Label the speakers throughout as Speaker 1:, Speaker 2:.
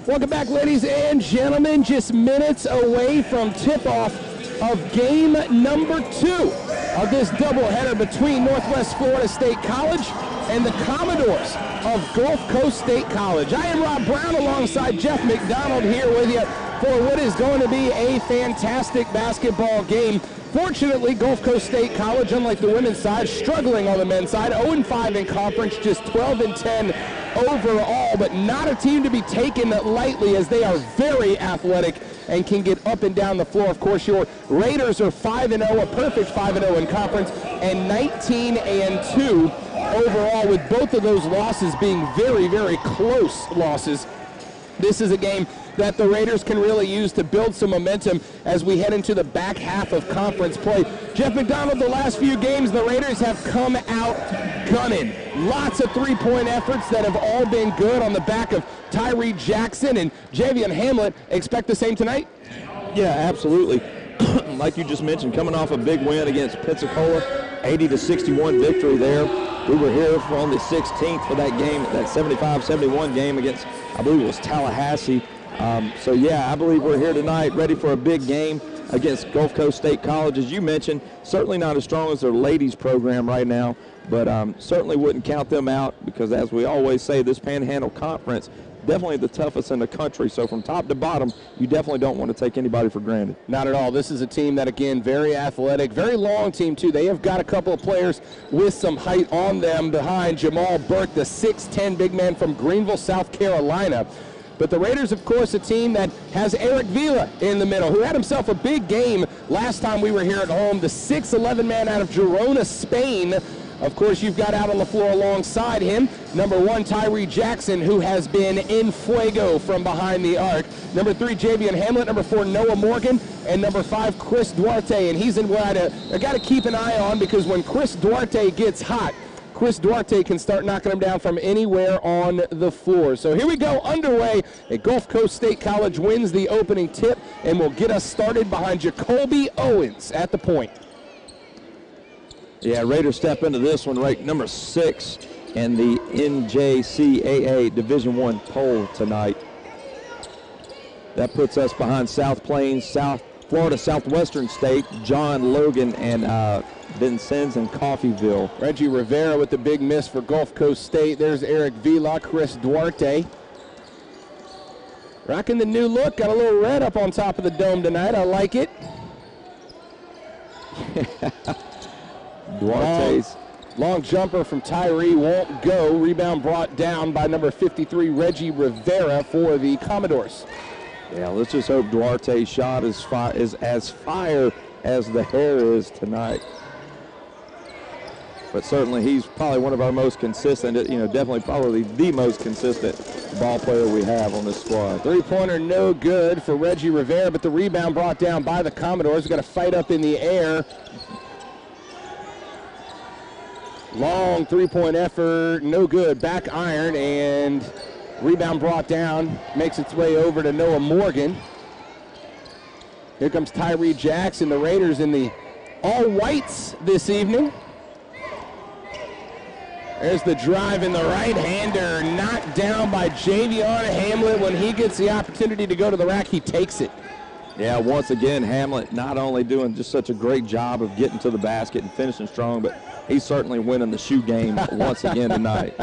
Speaker 1: Welcome back, ladies and gentlemen. Just minutes away from tip-off of game number 2 of this doubleheader between Northwest Florida State College and the Commodores of Gulf Coast State College. I am Rob Brown alongside Jeff McDonald here with you for what is going to be a fantastic basketball game. Fortunately, Gulf Coast State College, unlike the women's side, struggling on the men's side, 0-5 in conference, just 12-10 overall, but not a team to be taken lightly as they are very athletic and can get up and down the floor. Of course, your Raiders are 5-0, a perfect 5-0 in conference, and 19-2 overall, with both of those losses being very, very close losses. This is a game that the Raiders can really use to build some momentum as we head into the back half of conference play. Jeff McDonald, the last few games, the Raiders have come out gunning. Lots of three-point efforts that have all been good on the back of Tyree Jackson and Javion Hamlet. Expect the same tonight?
Speaker 2: Yeah, absolutely. Like you just mentioned, coming off a big win against Pensacola, 80-61 victory there. We were here on the 16th for that game, that 75-71 game against, I believe it was Tallahassee. So yeah, I believe we're here tonight ready for a big game against Gulf Coast State College. As you mentioned, certainly not as strong as their ladies program right now, but certainly wouldn't count them out because, as we always say, this Panhandle Conference, definitely the toughest in the country. So from top to bottom, you definitely don't want to take anybody for granted.
Speaker 1: Not at all. This is a team that, again, very athletic, very long team, too. They have got a couple of players with some height on them behind Jamal Burke, the 6'10 big man from Greenville, South Carolina. But the Raiders, of course, a team that has Eric Vila in the middle, who had himself a big game last time we were here at home, the 6'11 man out of Girona, Spain. Of course, you've got out on the floor alongside him, number 1, Tyree Jackson, who has been in fuego from behind the arc. Number 3, Javion Hamlet. Number 4, Noah Morgan. And number 5, Chris Duarte. And he's in what I got to keep an eye on, because when Chris Duarte gets hot, Chris Duarte can start knocking him down from anywhere on the floor. So here we go, underway. A Gulf Coast State College wins the opening tip and will get us started behind Jacoby Owens at the point.
Speaker 2: Yeah, Raiders step into this one ranked number 6 in the NJCAA Division I poll tonight. That puts us behind South Plains, South Florida Southwestern State, John Logan, and Vincennes and Coffeyville.
Speaker 1: Reggie Rivera with the big miss for Gulf Coast State. There's Eric Vila, Chris Duarte. Rocking the new look, got a little red up on top of the dome tonight. I like it.
Speaker 2: Duarte's
Speaker 1: long jumper from Tyree won't go. Rebound brought down by number 53, Reggie Rivera for the Commodores.
Speaker 2: Yeah, let's just hope Duarte's shot is as fire as the hair is tonight. But certainly he's probably one of our most consistent, definitely probably the most consistent ball player we have on this squad.
Speaker 1: Three-pointer no good for Reggie Rivera, but the rebound brought down by the Commodores. Got to fight up in the air. Long three-point effort, no good. Back iron, and rebound brought down. Makes its way over to Noah Morgan. Here comes Tyree Jackson, the Raiders in the all-whites this evening. There's the drive in the right-hander, knocked down by Javion Hamlet. When he gets the opportunity to go to the rack, he takes it.
Speaker 2: Yeah, once again, Hamlet not only doing just such a great job of getting to the basket and finishing strong, but he's certainly winning the shoe game once again tonight.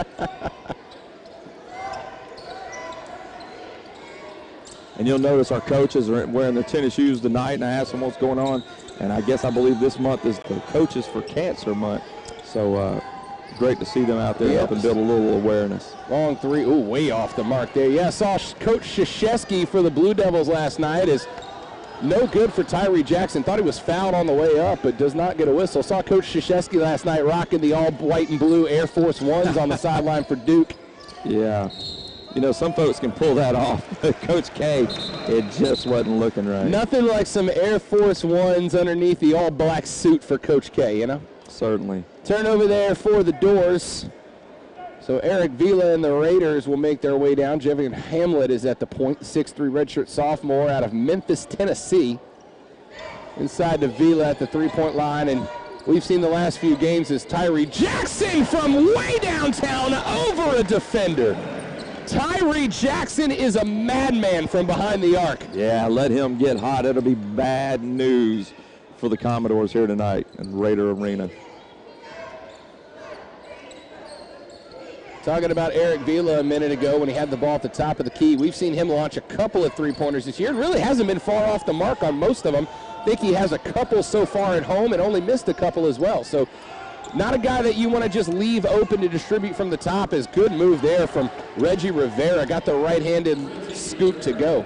Speaker 2: And you'll notice our coaches are wearing their tennis shoes tonight, and I asked them what's going on, and I believe this month is the Coaches for Cancer month. So great to see them out there helping build a little awareness.
Speaker 1: Long three, way off the mark there. Yeah, I saw Coach Krzyzewski for the Blue Devils last night as No good for Tyree Jackson. Thought he was fouled on the way up, but does not get a whistle. Saw Coach Krzyzewski last night rocking the all white and blue Air Force Ones on the sideline for Duke.
Speaker 2: Yeah. You know, some folks can pull that off. Coach K, it just wasn't looking right.
Speaker 1: Nothing like some Air Force Ones underneath the all-black suit for Coach K, you know?
Speaker 2: Certainly.
Speaker 1: Turnover there for the Doors. So Eric Vila and the Raiders will make their way down. Jevian Hamlet is at the point, 6'3" redshirt sophomore out of Memphis, Tennessee. Inside to Vila at the three-point line, and we've seen the last few games as Tyree Jackson from way downtown over a defender. Tyree Jackson is a madman from behind the arc.
Speaker 2: Yeah, let him get hot. It'll be bad news for the Commodores here tonight in Raider Arena.
Speaker 1: Talking about Eric Vila a minute ago when he had the ball at the top of the key. We've seen him launch a couple of three-pointers this year. It really hasn't been far off the mark on most of them. I think he has a couple so far at home and only missed a couple as well. So not a guy that you want to just leave open to distribute from the top. Is good move there from Reggie Rivera. Got the right-handed scoop to go.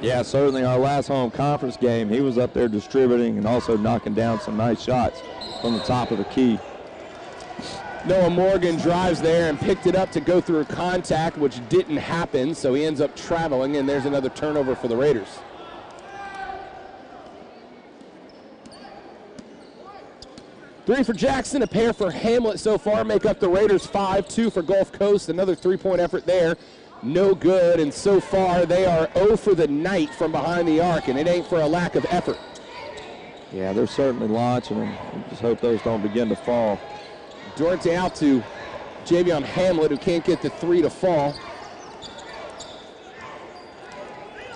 Speaker 2: Yeah, certainly our last home conference game, he was up there distributing and also knocking down some nice shots from the top of the key.
Speaker 1: Noah Morgan drives there and picked it up to go through contact, which didn't happen, so he ends up traveling, and there's another turnover for the Raiders. Three for Jackson, a pair for Hamlet so far, make up the Raiders 5-2 for Gulf Coast. Another three-point effort there. No good, and so far they are 0 for the night from behind the arc, and it ain't for a lack of effort.
Speaker 2: Yeah, they're certainly launching them. Just hope those don't begin to fall.
Speaker 1: Duarte out to Javion Hamlet, who can't get the three to fall.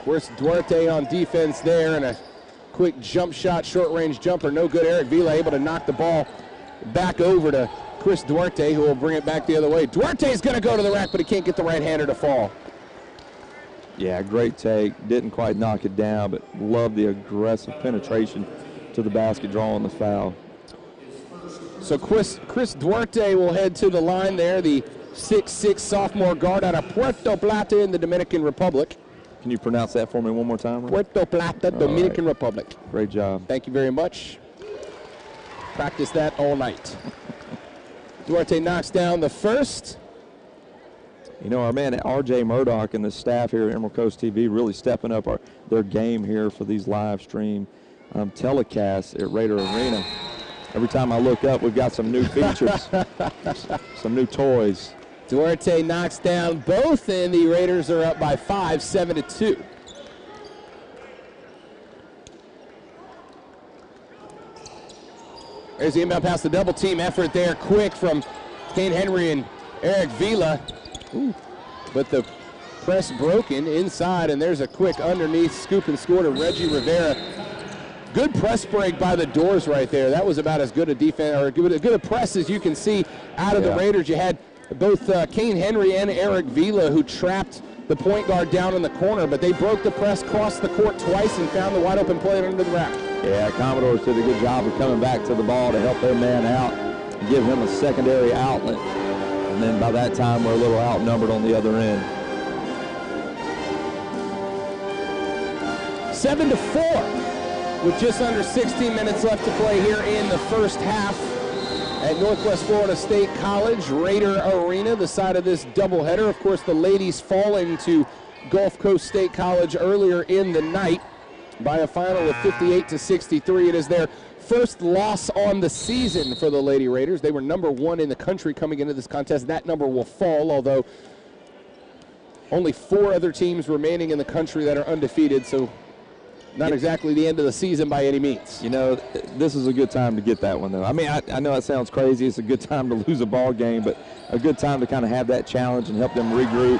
Speaker 1: Where's Duarte on defense there, and a quick jump shot, short-range jumper, no good. Eric Vila able to knock the ball back over to Chris Duarte, who will bring it back the other way. Duarte's going to go to the rack, but he can't get the right-hander to fall.
Speaker 2: Yeah, great take. Didn't quite knock it down, but love the aggressive penetration to the basket, drawing the foul.
Speaker 1: So Chris Duarte will head to the line there, the 6'6" sophomore guard out of Puerto Plata in the Dominican Republic.
Speaker 2: Can you pronounce that for me one more time?
Speaker 1: Puerto Plata, Dominican Republic.
Speaker 2: Great job.
Speaker 1: Thank you very much. Practice that all night. Duarte knocks down the first.
Speaker 2: You know, our man R.J. Murdoch and the staff here at Emerald Coast TV really stepping up their game here for these live stream telecasts at Raider Arena. Every time I look up, we've got some new features, some new toys.
Speaker 1: Duarte knocks down both, and the Raiders are up by 5, 7-2. There's the inbound pass, the double team effort there, quick from Kane Henry and Eric Vila. Ooh. But the press broken inside, and there's a quick underneath scoop and score to Reggie Rivera. Good press break by the Doors right there. That was about as good a defense, or good a press as you can see out of the Raiders. You had both Kane Henry and Eric Vila who trapped the point guard down in the corner, but they broke the press, crossed the court twice, and found the wide open play under the rack.
Speaker 2: Yeah, Commodores did a good job of coming back to the ball to help their man out and give him a secondary outlet. And then by that time, we're a little outnumbered on the other end.
Speaker 1: 7-4. With just under 16 minutes left to play here in the first half at Northwest Florida State College, Raider Arena, the side of this doubleheader. Of course, the ladies falling to Gulf Coast State College earlier in the night by a final of 58-63. It is their first loss on the season for the Lady Raiders. They were number 1 in the country coming into this contest. That number will fall, although only 4 other teams remaining in the country that are undefeated, so not exactly the end of the season by any means.
Speaker 2: You know, this is a good time to get that one, though. I mean, I know it sounds crazy. It's a good time to lose a ball game, but a good time to kind of have that challenge and help them regroup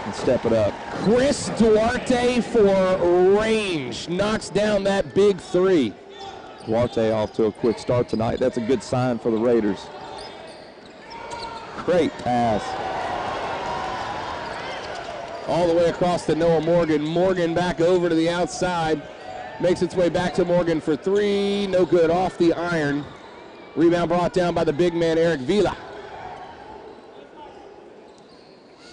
Speaker 2: and step it up.
Speaker 1: Chris Duarte for range. Knocks down that big three.
Speaker 2: Duarte off to a quick start tonight. That's a good sign for the Raiders. Great pass.
Speaker 1: All the way across to Noah Morgan. Morgan back over to the outside. Makes its way back to Morgan for three. No good, off the iron. Rebound brought down by the big man, Eric Vila.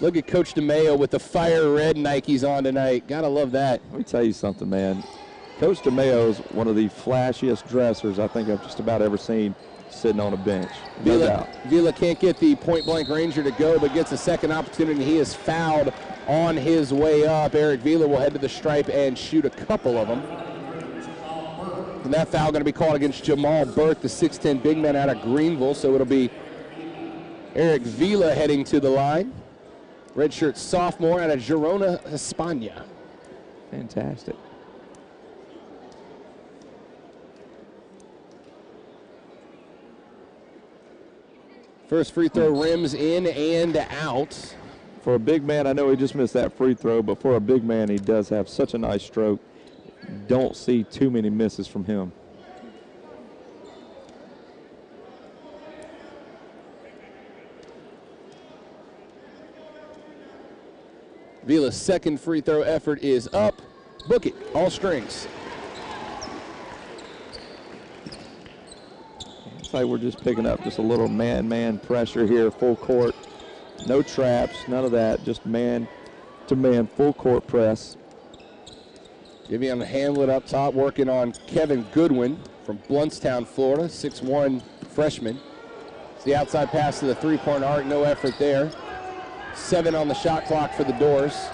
Speaker 1: Look at Coach DeMayo with the fire red Nikes on tonight. Gotta love that.
Speaker 2: Let me tell you something, man. Coach DeMeo is one of the flashiest dressers I think I've just about ever seen sitting on a bench. No doubt.
Speaker 1: Vila can't get the point-blank Ranger to go, but gets a second opportunity. He is fouled on his way up. Eric Vila will head to the stripe and shoot a couple of them. And that foul going to be called against Jamal Burke, the 6'10 big man out of Greenville. So it'll be Eric Vila heading to the line. Redshirt sophomore out of Girona, España.
Speaker 2: Fantastic.
Speaker 1: First free throw rims in and out.
Speaker 2: For a big man, I know he just missed that free throw, but for a big man, he does have such a nice stroke. Don't see too many misses from him.
Speaker 1: Vila's second free throw effort is up. Book it, all strings.
Speaker 2: It's like we're just picking up just a little man-man pressure here, full court. No traps, none of that, just man-to-man, full court press.
Speaker 1: Vivian Hamlet up top, working on Kevin Goodwin from Bluntstown, Florida, 6'1 freshman. It's the outside pass to the three-point arc, no effort there. 7 on the shot clock for the Doors.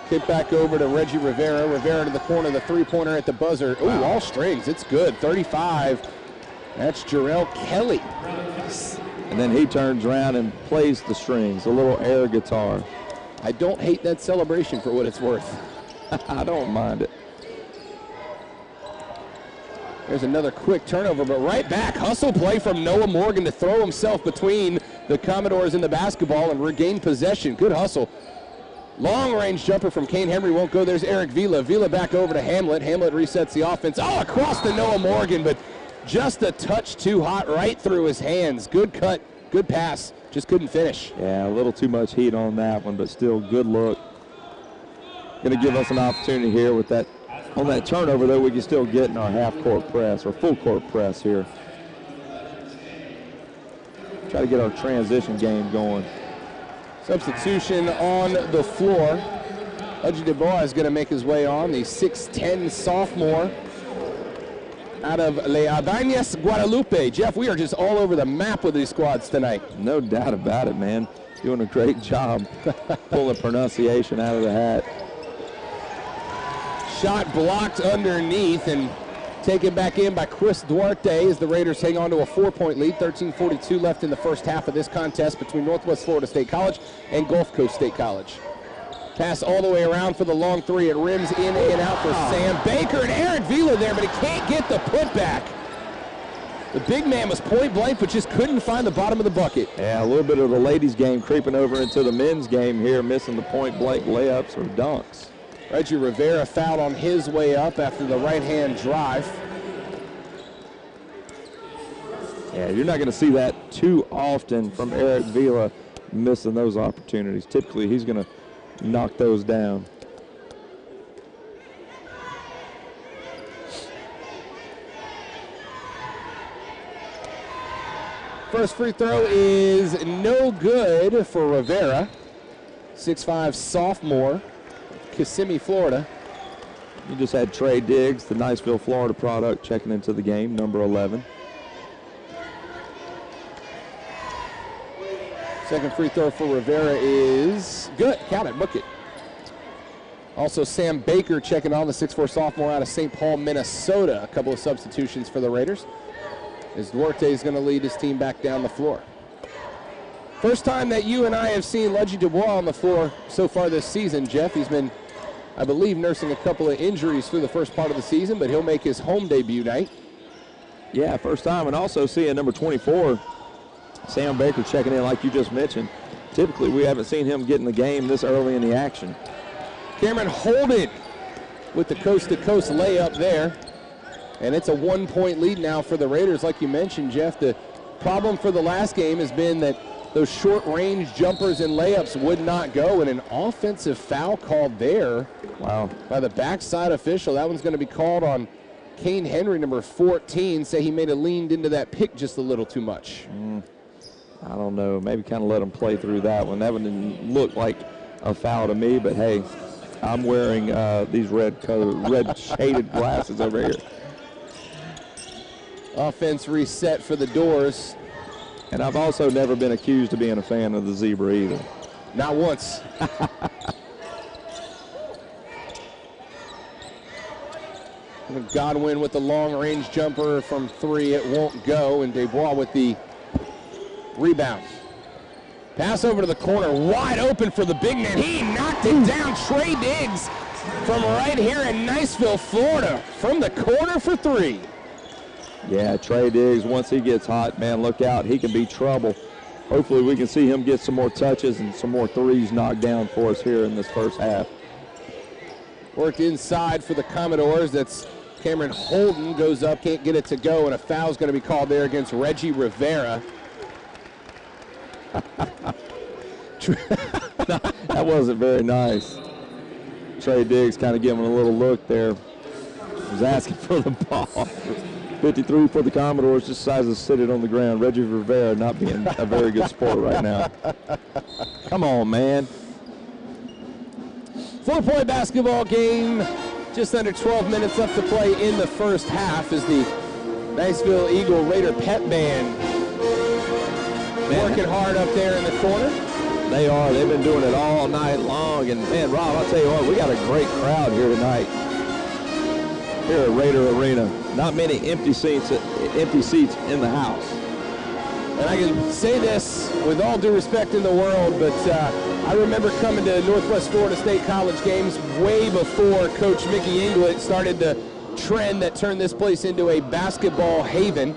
Speaker 1: Kick back over to Reggie Rivera. Rivera to the corner, the three-pointer at the buzzer. Ooh,
Speaker 2: wow.
Speaker 1: All strings, it's good, 35. That's Jarrell Kelly.
Speaker 2: And then he turns around and plays the strings, a little air guitar.
Speaker 1: I don't hate that celebration for what it's worth.
Speaker 2: I don't mind it.
Speaker 1: There's another quick turnover, but right back. Hustle play from Noah Morgan to throw himself between the Commodores and the basketball and regain possession. Good hustle. Long-range jumper from Kane Henry won't go. There's Eric Vila. Vila back over to Hamlet. Hamlet resets the offense. Oh, across to Noah Morgan, but just a touch too hot right through his hands. Good cut, good pass. Just couldn't finish.
Speaker 2: Yeah, a little too much heat on that one, but still good look. Going to give us an opportunity here with that. On that turnover, though, we can still get in our half-court press or full-court press here. Try to get our transition game going.
Speaker 1: Substitution on the floor. Udgy DeBois is going to make his way on, the 6'10 sophomore out of Le Abañas, Guadalupe. Jeff, we are just all over the map with these squads tonight.
Speaker 2: No doubt about it, man. Doing a great job pulling pronunciation out of the hat.
Speaker 1: Shot blocked underneath and taken back in by Chris Duarte as the Raiders hang on to a 4-point lead. 13:42 left in the first half of this contest between Northwest Florida State College and Gulf Coast State College. Pass all the way around for the long three. It rims in and out for Sam Baker and Eric Vila there, but he can't get the putback. The big man was point blank, but just couldn't find the bottom of the bucket.
Speaker 2: Yeah, a little bit of the ladies' game creeping over into the men's game here, missing the point blank layups or dunks.
Speaker 1: Reggie Rivera fouled on his way up after the right-hand drive.
Speaker 2: Yeah, you're not going to see that too often from Eric Vila missing those opportunities. Typically, he's going to knock those down.
Speaker 1: First free throw is no good for Rivera. 6'5 sophomore, Kissimmee, Florida.
Speaker 2: You just had Trey Diggs, the Niceville, Florida product, checking into the game, number 11.
Speaker 1: Second free throw for Rivera is good. Count it, book it. Also, Sam Baker checking on, the 6'4 sophomore out of St. Paul, Minnesota. A couple of substitutions for the Raiders, as Duarte is going to lead his team back down the floor. First time that you and I have seen Ludgy DuBois on the floor so far this season, Jeff. He's been, I believe, nursing a couple of injuries through the first part of the season, but he'll make his home debut night.
Speaker 2: Yeah, first time, and also seeing number 24, Sam Baker, checking in like you just mentioned. Typically, we haven't seen him get in the game this early in the action.
Speaker 1: Cameron Holden with the coast-to-coast layup there. And it's a 1-point lead now for the Raiders. Like you mentioned, Jeff, the problem for the last game has been that those short-range jumpers and layups would not go, and an offensive foul called there.
Speaker 2: Wow.
Speaker 1: By the backside official. That one's going to be called on Kane Henry, number 14. Say he may have leaned into that pick just a little too much.
Speaker 2: I don't know. Maybe kind of let him play through that one. That one didn't look like a foul to me, but hey, I'm wearing these red shaded glasses over here.
Speaker 1: Offense reset for the Doors.
Speaker 2: And I've also never been accused of being a fan of the zebra either.
Speaker 1: Not once. Godwin with the long-range jumper from 3. It won't go, and Desbois with the rebound. Pass over to the corner, wide open for the big man. He knocked it down. Trey Diggs from right here in Niceville, Florida, from the corner for 3.
Speaker 2: Yeah, Trey Diggs, once he gets hot, man, look out. He can be trouble. Hopefully we can see him get some more touches and some more threes knocked down for us here in this first half.
Speaker 1: Worked inside for the Commodores. That's Cameron Holden goes up, can't get it to go, and a foul's going to be called there against Reggie Rivera.
Speaker 2: That wasn't very nice. Trey Diggs kind of giving him a little look there. Was asking for the ball. 53 for the Commodores, just decides to sit it on the ground. Reggie Rivera not being a very good sport right now. Come on, man.
Speaker 1: 4-point basketball game. Just under 12 minutes left to play in the first half as the Niceville Eagle Raider Pep Band working hard up there in the corner.
Speaker 2: They are. They've been doing it all night long. And, man, Rob, I'll tell you what, we got a great crowd here tonight. Here at Raider Arena. Not many empty seats in the house.
Speaker 1: And I can say this with all due respect in the world, but I remember coming to Northwest Florida State College games way before Coach Mickey Inglett started the trend that turned this place into a basketball haven.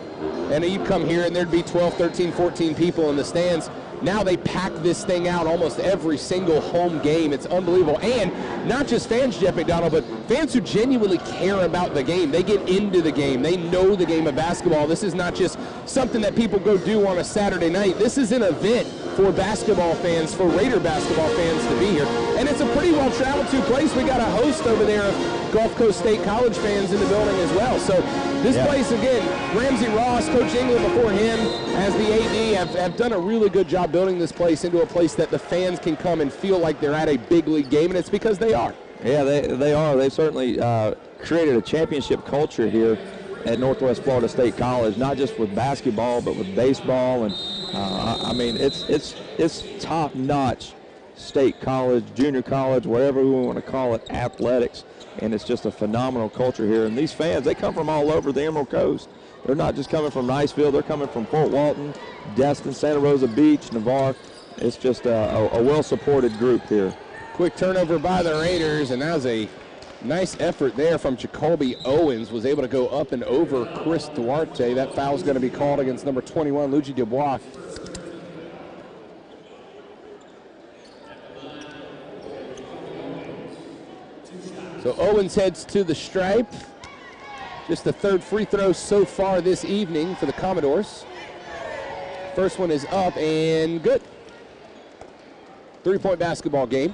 Speaker 1: And you'd come here and there'd be 12, 13, 14 people in the stands. Now they pack this thing out almost every single home game. It's unbelievable. And not just fans, Jeff McDonald, but fans who genuinely care about the game. They get into the game. They know the game of basketball. This is not just something that people go do on a Saturday night. This is an event for basketball fans, for Raider basketball fans to be here. And it's a pretty well-traveled to place. We got a host over there of Gulf Coast State College fans in the building as well. So this place, again, Ramsey Ross, Coach Inglett before him, as the AD, have done a really good job building this place into a place that the fans can come and feel like they're at a big league game, and it's because they are.
Speaker 2: Yeah, they are. They certainly created a championship culture here at Northwest Florida State College, not just with basketball, but with baseball. And I mean, it's top-notch state college, junior college, whatever we want to call it, athletics. And it's just a phenomenal culture here. And these fans, they come from all over the Emerald Coast. They're not just coming from Niceville. They're coming from Fort Walton, Destin, Santa Rosa Beach, Navarre. It's just a well-supported group here.
Speaker 1: Quick turnover by the Raiders, and that was a nice effort there from Jacoby Owens. Was able to go up and over Chris Duarte. That foul's going to be called against number 21, Luigi Dubois. So Owens heads to the stripe. Just the third free throw so far this evening for the Commodores. First one is up and good. 3-point basketball game.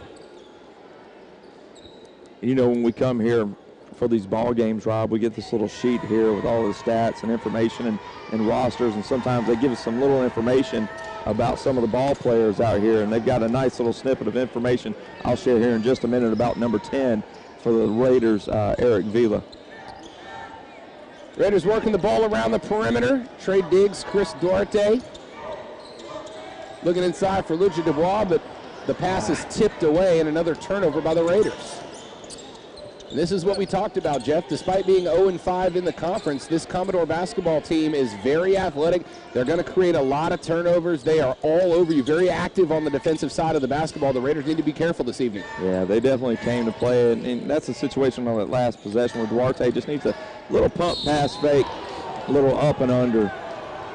Speaker 2: You know, when we come here for these ball games, Rob, we get this little sheet here with all the stats and information and rosters, and sometimes they give us some little information about some of the ball players out here, and they've got a nice little snippet of information I'll share here in just a minute about number 10 for the Raiders, Eric Vila.
Speaker 1: Raiders working the ball around the perimeter. Trey Diggs, Chris Duarte. Looking inside for Luigi Dubois, but the pass is tipped away and another turnover by the Raiders. And this is what we talked about, Jeff. Despite being 0-5 in the conference, this Commodore basketball team is very athletic. They're going to create a lot of turnovers. They are all over you, very active on the defensive side of the basketball. The Raiders need to be careful this evening.
Speaker 2: Yeah, they definitely came to play, and that's the situation on that last possession where Duarte just needs a little pump pass fake, a little up and under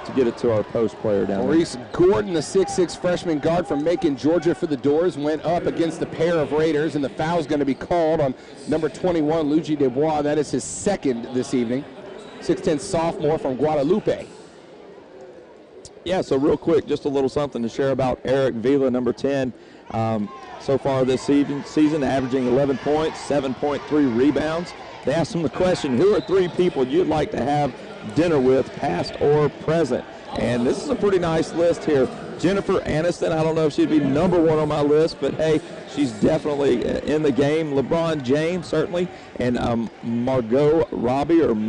Speaker 2: to get it to our post player down
Speaker 1: Maurice
Speaker 2: there.
Speaker 1: Gordon, the 6'6 freshman guard from Macon, Georgia for the Doors, went up against the pair of Raiders, and the foul's going to be called on number 21, Luigi Dubois. That is his second this evening. 6'10 sophomore from Guadalupe.
Speaker 2: Yeah, so real quick, just a little something to share about Eric Vila, number 10. So far this season, averaging 11 points, 7.3 rebounds. They asked him the question, who are 3 people you'd like to have dinner with, past or present? And this is a pretty nice list here. Jennifer Aniston, I don't know if she'd be number one on my list, but hey, she's definitely in the game. LeBron James, certainly, and Margot Robbie, I'm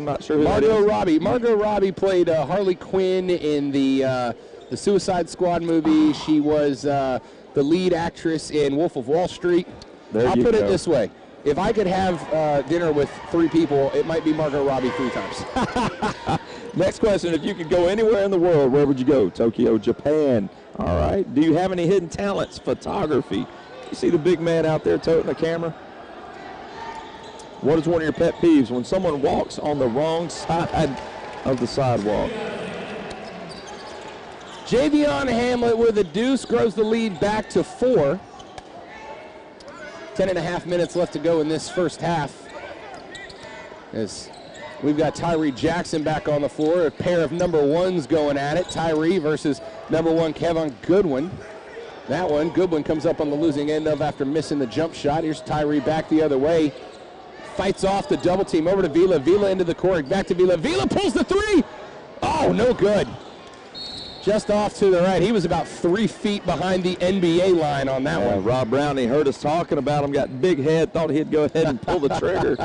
Speaker 2: not sure who that is.
Speaker 1: Margot Robbie played Harley Quinn in the Suicide Squad movie. She was the lead actress in Wolf of Wall Street. I'll put it this way. If I could have dinner with 3 people, it might be Margot Robbie 3 times.
Speaker 2: Next question, if you could go anywhere in the world, where would you go? Tokyo, Japan. All right. Do you have any hidden talents? Photography. You see the big man out there toting the camera? What is one of your pet peeves? When someone walks on the wrong side of the sidewalk.
Speaker 1: Javion Hamlet with a deuce grows the lead back to 4. 10.5 minutes left to go in this first half. As we've got Tyree Jackson back on the floor, a pair of number 1s going at it. Tyree versus number 1 Kevin Goodwin. That one, Goodwin comes up on the losing end of after missing the jump shot. Here's Tyree back the other way. Fights off the double team over to Vila. Vila into the court, back to Vila. Vila pulls the 3. Oh, no good. Just off to the right. He was about 3 feet behind the NBA line on that one.
Speaker 2: Rob Browning heard us talking about him, got big head, thought he'd go ahead and pull the trigger.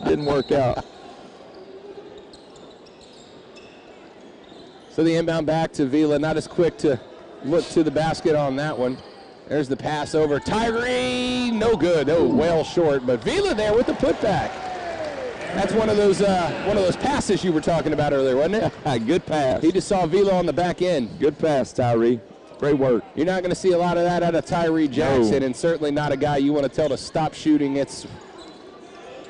Speaker 2: Didn't work out.
Speaker 1: So the inbound back to Vila, not as quick to look to the basket on that one. There's the pass over. Tyree, no good. Oh, well short, but Vila there with the putback. That's one of those passes you were talking about earlier, wasn't it?
Speaker 2: Good pass.
Speaker 1: He just saw Vila on the back end.
Speaker 2: Good pass, Tyree. Great work.
Speaker 1: You're not going to see a lot of that out of Tyree Jackson, and certainly not a guy you want to tell to stop shooting. It's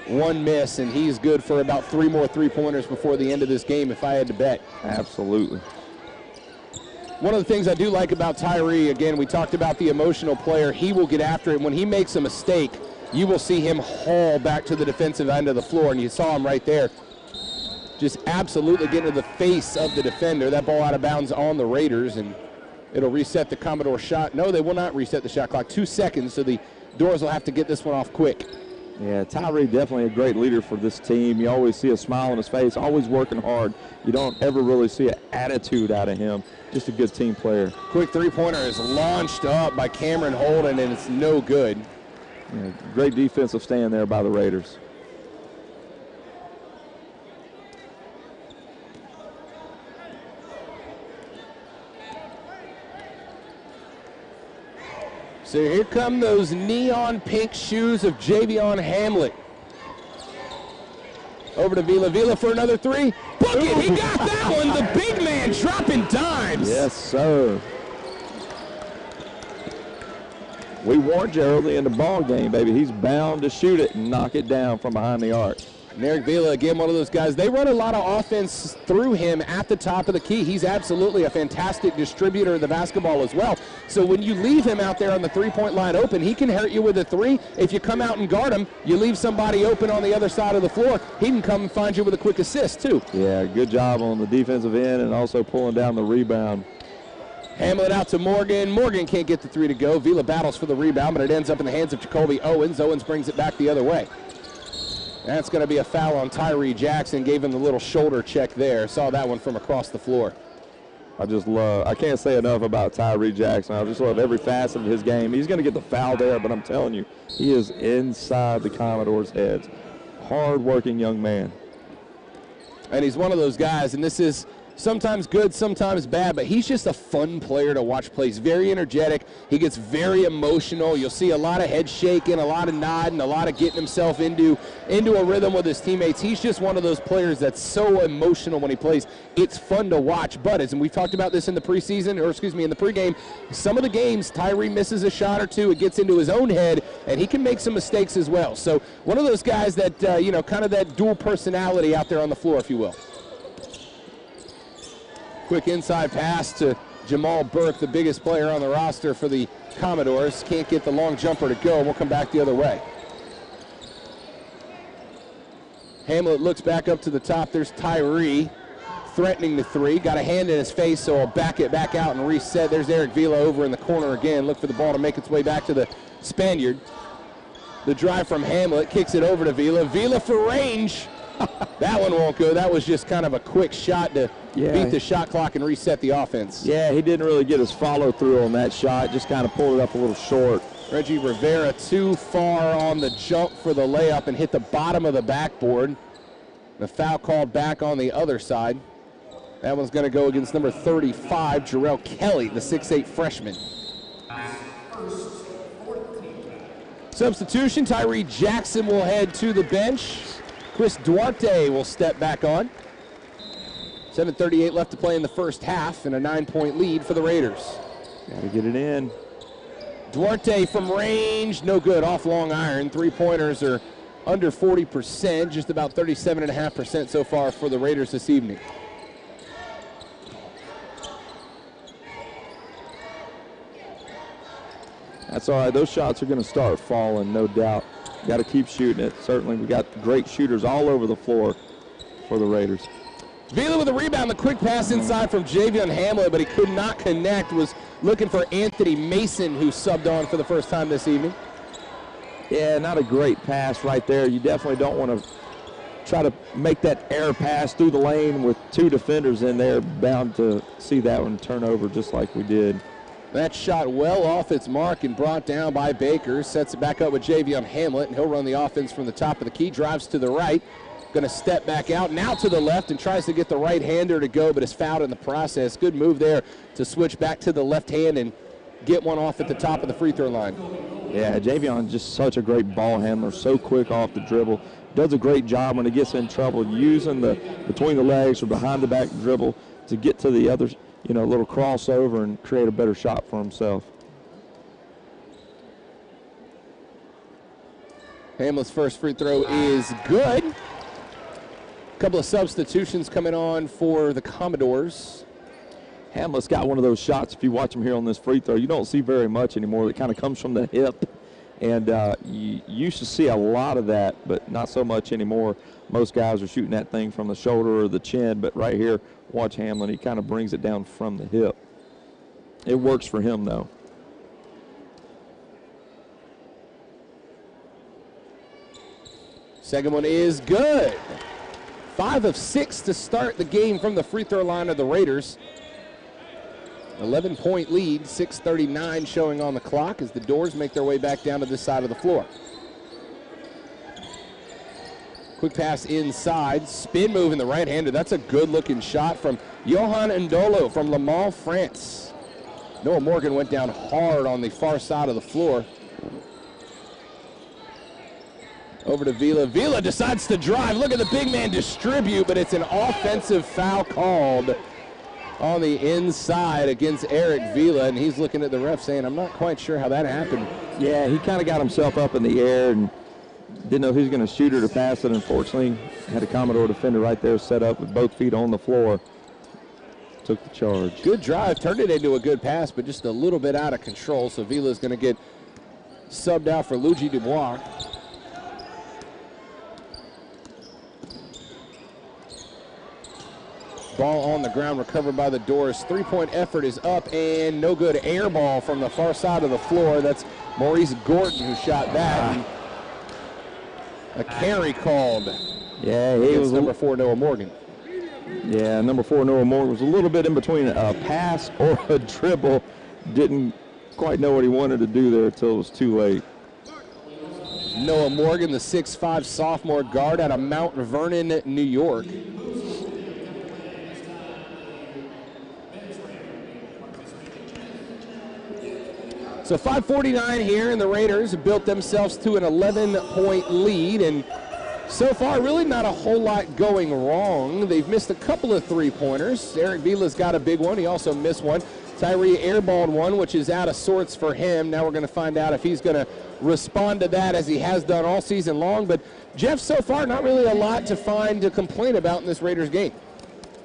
Speaker 1: 1 miss, and he's good for about 3 more three-pointers before the end of this game, if I had to bet.
Speaker 2: Absolutely.
Speaker 1: One of the things I do like about Tyree, again, we talked about the emotional player. He will get after it. When he makes a mistake, you will see him haul back to the defensive end of the floor, and you saw him right there. Just absolutely get into the face of the defender. That ball out of bounds on the Raiders, and it'll reset the Commodore shot. No, they will not reset the shot clock. 2 seconds, so the Doors will have to get this one off quick.
Speaker 2: Yeah, Tyree definitely a great leader for this team. You always see a smile on his face, always working hard. You don't ever really see an attitude out of him. Just a good team player.
Speaker 1: Quick three-pointer is launched up by Cameron Holden, and it's no good.
Speaker 2: Yeah, great defensive stand there by the Raiders.
Speaker 1: So here come those neon pink shoes of Javion Hamlet. Over to Vila. Vila for another 3. Book it! He got that one! The big man dropping dimes!
Speaker 2: Yes, sir. We warned you early in the ball game, baby. He's bound to shoot it and knock it down from behind the arc.
Speaker 1: And Eric Vila, again, one of those guys. They run a lot of offense through him at the top of the key. He's absolutely a fantastic distributor of the basketball as well. So when you leave him out there on the three-point line open, he can hurt you with a 3. If you come out and guard him, you leave somebody open on the other side of the floor, he can come and find you with a quick assist, too.
Speaker 2: Yeah, good job on the defensive end and also pulling down the rebound.
Speaker 1: Hamlet out to Morgan. Morgan can't get the 3 to go. Vila battles for the rebound, but it ends up in the hands of Jacoby Owens. Owens brings it back the other way. That's going to be a foul on Tyree Jackson. Gave him the little shoulder check there. Saw that one from across the floor.
Speaker 2: I can't say enough about Tyree Jackson. I just love every facet of his game. He's going to get the foul there, but I'm telling you, he is inside the Commodores' heads. Hard-working young man.
Speaker 1: And he's one of those guys, and this is sometimes good, sometimes bad, but he's just a fun player to watch play. He's very energetic. He gets very emotional. You'll see a lot of head shaking, a lot of nodding, a lot of getting himself into a rhythm with his teammates. He's just one of those players that's so emotional when he plays. It's fun to watch, but and we've talked about this in the preseason, or excuse me, in the pregame, some of the games, Tyree misses a shot or 2. It gets into his own head, and he can make some mistakes as well. So one of those guys that, kind of that dual personality out there on the floor, if you will. Quick inside pass to Jamal Burke, the biggest player on the roster for the Commodores. Can't get the long jumper to go. We'll come back the other way. Hamlet looks back up to the top. There's Tyree threatening the 3. Got a hand in his face, so I'll back it back out and reset. There's Eric Vila over in the corner again. Look for the ball to make its way back to the Spaniard. The drive from Hamlet kicks it over to Vila. Vila for range. That one won't go. That was just kind of a quick shot to beat the shot clock and reset the offense.
Speaker 2: Yeah, he didn't really get his follow-through on that shot. Just kind of pulled it up a little short.
Speaker 1: Reggie Rivera too far on the jump for the layup and hit the bottom of the backboard. The foul called back on the other side. That one's going to go against number 35, Jarrell Kelly, the 6'8 freshman. Substitution, Tyree Jackson will head to the bench. Chris Duarte will step back on. 7:38 left to play in the first half and a 9-point lead for the Raiders.
Speaker 2: Got to get it in.
Speaker 1: Duarte from range, no good, off long iron. Three-pointers are under 40%, just about 37.5% so far for the Raiders this evening.
Speaker 2: That's all right. Those shots are going to start falling, no doubt. Got to keep shooting it. Certainly, we got great shooters all over the floor for the Raiders.
Speaker 1: Vila with a rebound, the quick pass inside from Javion Hamlet, but he could not connect. Was looking for Anthony Mason, who subbed on for the first time this evening.
Speaker 2: Yeah, not a great pass right there. You definitely don't want to try to make that air pass through the lane with two defenders in there, bound to see that one turn over just like we did.
Speaker 1: That shot well off its mark and brought down by Baker. Sets it back up with Javion Hamlet, and he'll run the offense from the top of the key. Drives to the right. Going to step back out, now to the left, and tries to get the right-hander to go, but is fouled in the process. Good move there to switch back to the left hand and get one off at the top of the free throw line.
Speaker 2: Yeah, Javion just such a great ball handler, so quick off the dribble. Does a great job when he gets in trouble, using the between the legs or behind the back dribble to get to the other, little crossover and create a better shot for himself.
Speaker 1: Hamlet's first free throw is good. A couple of substitutions coming on for the Commodores.
Speaker 2: Hamlet's got one of those shots, if you watch him here on this free throw, you don't see very much anymore. That kind of comes from the hip. And you used to see a lot of that, but not so much anymore. Most guys are shooting that thing from the shoulder or the chin, but right here, watch Hamlin. He kind of brings it down from the hip. It works for him, though.
Speaker 1: Second one is good. 5 of 6 to start the game from the free throw line of the Raiders. 11-point lead, 6:39 showing on the clock as the Doors make their way back down to this side of the floor. Quick pass inside, spin move in the right-hander. That's a good-looking shot from Johan Ndolo from Le Mans, France. Noah Morgan went down hard on the far side of the floor. Over to Vila. Vila decides to drive. Look at the big man distribute, but it's an offensive foul called on the inside against Eric Vila, and he's looking at the ref saying, I'm not quite sure how that happened.
Speaker 2: Yeah, he kind of got himself up in the air and didn't know if he was going to shoot it or pass it. Unfortunately, had a Commodore defender right there set up with both feet on the floor. Took the charge.
Speaker 1: Good drive, turned it into a good pass, but just a little bit out of control, so Vila's going to get subbed out for Luigi Dubois. Ball on the ground, recovered by the Doors. Three-point effort is up and no good. Air ball from the far side of the floor. That's Maurice Gordon who shot that. And a carry called.
Speaker 2: Yeah, he was
Speaker 1: number 4, Noah Morgan.
Speaker 2: Yeah, number 4, Noah Morgan was a little bit in between a pass or a dribble. Didn't quite know what he wanted to do there until it was too late.
Speaker 1: Noah Morgan, the 6'5 sophomore guard out of Mount Vernon, New York. So 5:49 here, and the Raiders have built themselves to an 11-point lead, and so far really not a whole lot going wrong. They've missed a couple of three-pointers. Eric Vila's got a big one. He also missed one. Tyree airballed one, which is out of sorts for him. Now we're going to find out if he's going to respond to that as he has done all season long. But, Jeff, so far not really a lot to find to complain about in this Raiders game.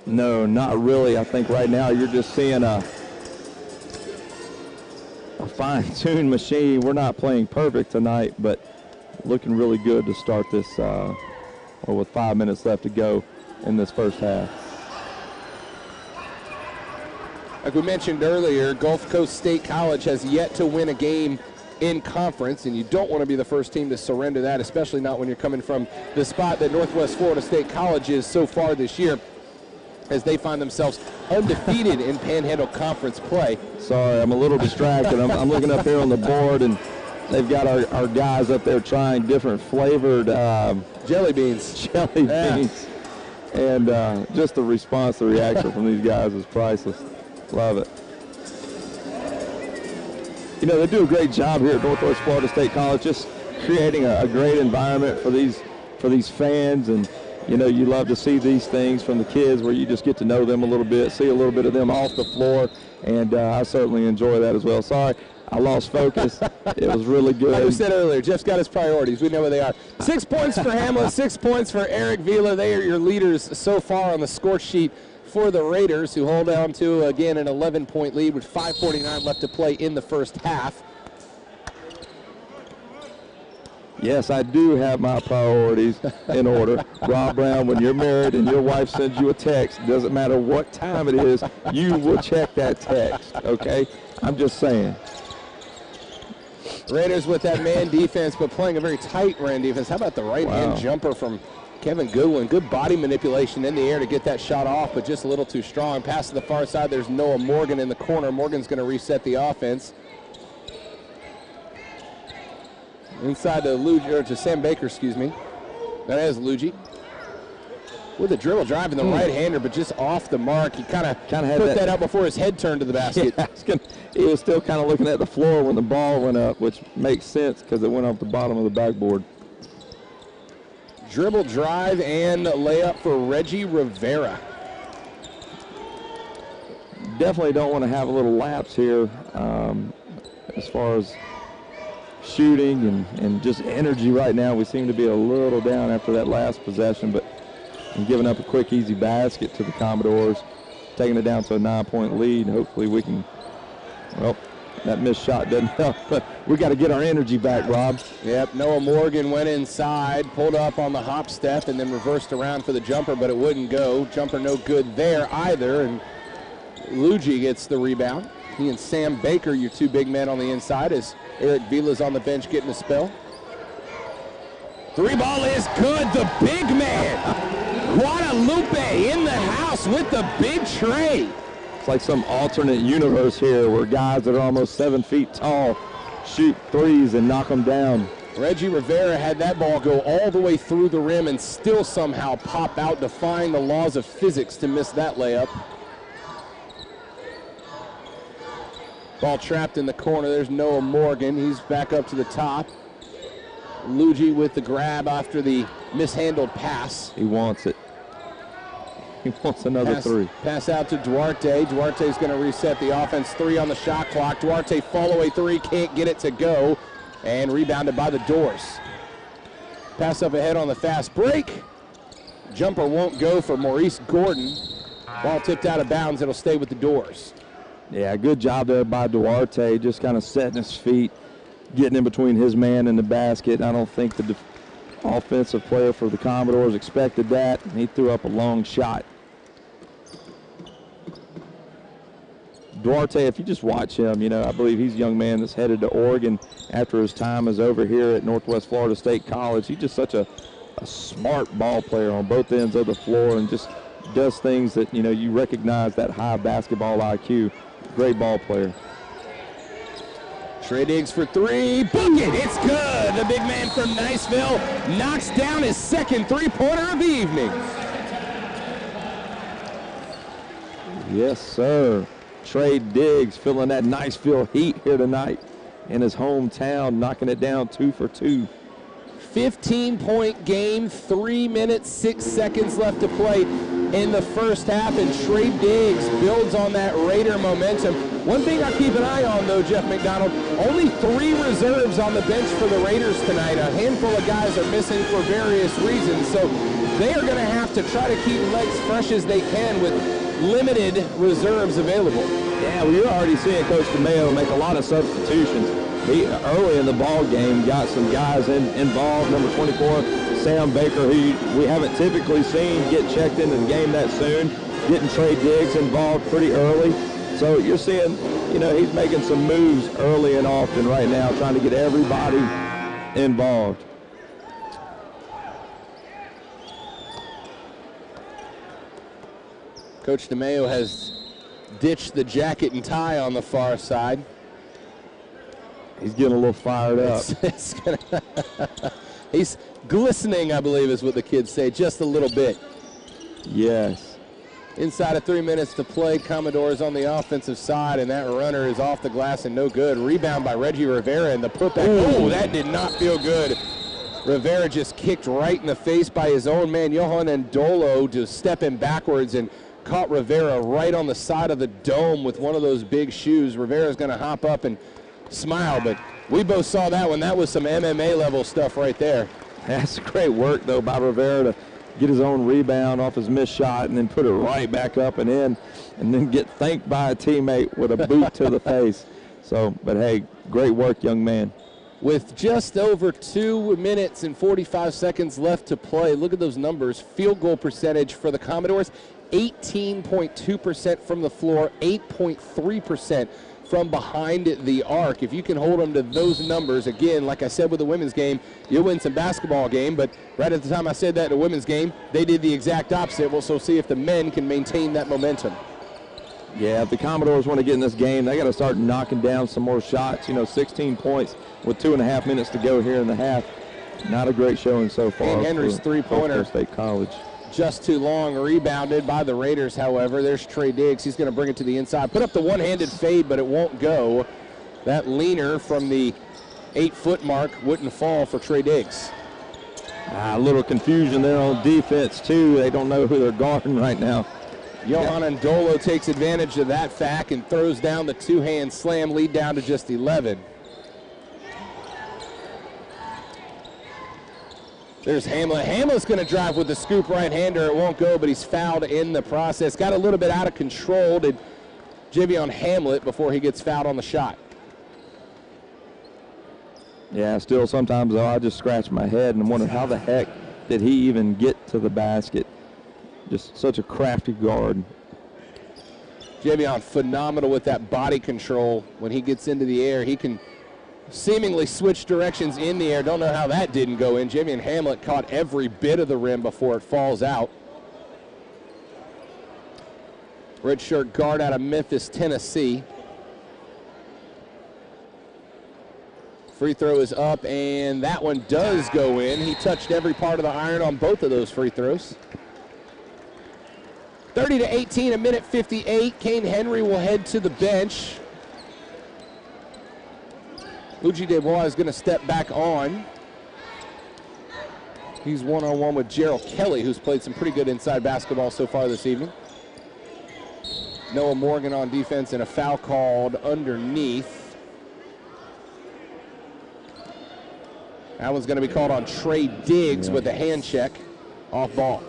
Speaker 2: No, not really. I think right now you're just seeing a fine-tuned machine. We're not playing perfect tonight, but looking really good to start this with 5 minutes left to go in this first half.
Speaker 1: Like we mentioned earlier, Gulf Coast State College has yet to win a game in conference, and you don't want to be the first team to surrender that, especially not when you're coming from the spot that Northwest Florida State College is so far this year, as they find themselves undefeated in Panhandle Conference play.
Speaker 2: Sorry, I'm a little distracted. I'm looking up here on the board, and they've got our guys up there trying different flavored
Speaker 1: jelly beans.
Speaker 2: Jelly beans. And just the response, the reaction from these guys is priceless. Love it. You know, they do a great job here at Northwest Florida State College, just creating a great environment for these fans. And you know, you love to see these things from the kids where you just get to know them a little bit, see a little bit of them off the floor, and I certainly enjoy that as well. Sorry, I lost focus. It was really good.
Speaker 1: Like we said earlier, Jeff's got his priorities. We know where they are. 6 points for Hamlet, 6 points for Eric Vila. They are your leaders so far on the score sheet for the Raiders, who hold on to, again, an 11-point lead with 5:49 left to play in the first half.
Speaker 2: Yes, I do have my priorities in order. Rob Brown, when you're married and your wife sends you a text, doesn't matter what time it is, you will check that text, okay? I'm just saying.
Speaker 1: Raiders with that man defense, but playing a very tight man defense. How about the right-hand jumper from Kevin Goodwin? Good body manipulation in the air to get that shot off, but just a little too strong. Pass to the far side. There's Noah Morgan in the corner. Morgan's going to reset the offense. Inside to or to Sam Baker, excuse me. That is Luigi. With a dribble drive in the right-hander, but just off the mark. He kind of put that out before his head turned to the basket.
Speaker 2: Yeah, he was still kind of looking at the floor when the ball went up, which makes sense because it went off the bottom of the backboard.
Speaker 1: Dribble drive and layup for Reggie Rivera.
Speaker 2: Definitely don't want to have a little lapse here as far as shooting and just energy right now. We seem to be a little down after that last possession, but I'm giving up a quick, easy basket to the Commodores, taking it down to a 9-point lead. Hopefully we can, well, that missed shot doesn't help, but we got to get our energy back, Rob.
Speaker 1: Yep, Noah Morgan went inside, pulled up on the hop step, and then reversed around for the jumper, but it wouldn't go. Jumper no good there either, and Luigi gets the rebound. He and Sam Baker, your two big men on the inside, as Eric Vila's on the bench getting a spell. Three ball is good. The big man, Guadalupe, in the house with the big tray.
Speaker 2: It's like some alternate universe here where guys that are almost 7 feet tall shoot threes and knock them down.
Speaker 1: Reggie Rivera had that ball go all the way through the rim and still somehow pop out, defying the laws of physics to miss that layup. Ball trapped in the corner. There's Noah Morgan. He's back up to the top. Luigi with the grab after the mishandled pass.
Speaker 2: He wants it. He wants another three.
Speaker 1: Pass out to Duarte. Duarte's going to reset the offense. 3 on the shot clock. Duarte fall-away 3. Can't get it to go. And rebounded by the Doors. Pass up ahead on the fast break. Jumper won't go for Maurice Gordon. Ball tipped out of bounds. It'll stay with the Doors.
Speaker 2: Yeah, good job there by Duarte, just kind of setting his feet, getting in between his man and the basket. I don't think the offensive player for the Commodores expected that. He threw up a long shot. Duarte, if you just watch him, you know, I believe he's a young man that's headed to Oregon after his time is over here at Northwest Florida State College. He's just such a smart ball player on both ends of the floor and just does things that, you know, you recognize that high basketball IQ. Great ball player.
Speaker 1: Trey Diggs for 3. Bucket! It's good! The big man from Niceville knocks down his second three-pointer of the evening.
Speaker 2: Yes, sir. Trey Diggs feeling that Niceville heat here tonight in his hometown, knocking it down 2 for 2.
Speaker 1: 15-point game, 3 minutes, 6 seconds left to play in the first half, and Trey Diggs builds on that Raider momentum. One thing I keep an eye on, though, Jeff McDonald, only 3 reserves on the bench for the Raiders tonight. A handful of guys are missing for various reasons, so they are going to have to try to keep legs fresh as they can with limited reserves available.
Speaker 2: Yeah, well, you're already seeing Coach DeMayo make a lot of substitutions. He, early in the ball game, got some guys involved. Number 24, Sam Baker, who we haven't typically seen get checked into the game that soon, getting Trey Diggs involved pretty early. So you're seeing, he's making some moves early and often right now, trying to get everybody involved.
Speaker 1: Coach DeMayo has ditched the jacket and tie on the far side.
Speaker 2: He's getting a little fired up.
Speaker 1: He's glistening, I believe is what the kids say, just a little bit.
Speaker 2: Yes.
Speaker 1: Inside of 3 minutes to play, Commodores on the offensive side, and that runner is off the glass and no good. Rebound by Reggie Rivera, and the putback. Oh, that did not feel good. Rivera just kicked right in the face by his own man, Johan Ndolo, just stepping backwards and caught Rivera right on the side of the dome with one of those big shoes. Rivera's going to hop up and smile, but we both saw that one. That was some MMA level stuff right there.
Speaker 2: That's great work, though, by Rivera to get his own rebound off his missed shot and then put it right back up and in, and then get thanked by a teammate with a boot to the face. So, but hey, great work, young man.
Speaker 1: With just over 2 minutes and 45 seconds left to play, look at those numbers. Field goal percentage for the Commodores, 18.2% from the floor, 8.3% from behind the arc. If you can hold them to those numbers, again, like I said with the women's game, you'll win some basketball game, but right at the time I said that in the women's game, they did the exact opposite. We'll see if the men can maintain that momentum.
Speaker 2: Yeah, if the Commodores want to get in this game, they got to start knocking down some more shots. 16 points with 2.5 minutes to go here in the half. Not a great showing so far.
Speaker 1: And Henry's three-pointer.
Speaker 2: State College.
Speaker 1: Just too long, rebounded by the Raiders, however. There's Trey Diggs. He's going to bring it to the inside. Put up the one-handed fade, but it won't go. That leaner from the 8-foot mark wouldn't fall for Trey Diggs.
Speaker 2: A little confusion there on defense, too. They don't know who they're guarding right now.
Speaker 1: Johan Ndolo takes advantage of that fact and throws down the two-hand slam, lead down to just 11. There's Hamlet. Hamlet's going to drive with the scoop right-hander. It won't go, but he's fouled in the process. Got a little bit out of control, did Javion Hamlet, before he gets fouled on the shot.
Speaker 2: Yeah, still sometimes, though, I just scratch my head and wonder how the heck did he even get to the basket. Just such a crafty guard.
Speaker 1: Javion phenomenal with that body control. When he gets into the air, he can seemingly switch directions in the air. Don't know how that didn't go in. Javion Hamlet caught every bit of the rim before it falls out. Redshirt guard out of Memphis, Tennessee. Free throw is up, and that one does go in. He touched every part of the iron on both of those free throws. 30-18, a minute 58. Kane Henry will head to the bench. Luigi Desbois is going to step back on. He's one-on-one with Gerald Kelly, who's played some pretty good inside basketball so far this evening. Noah Morgan on defense and a foul called underneath. That one's going to be called on Trey Diggs with a hand check off ball.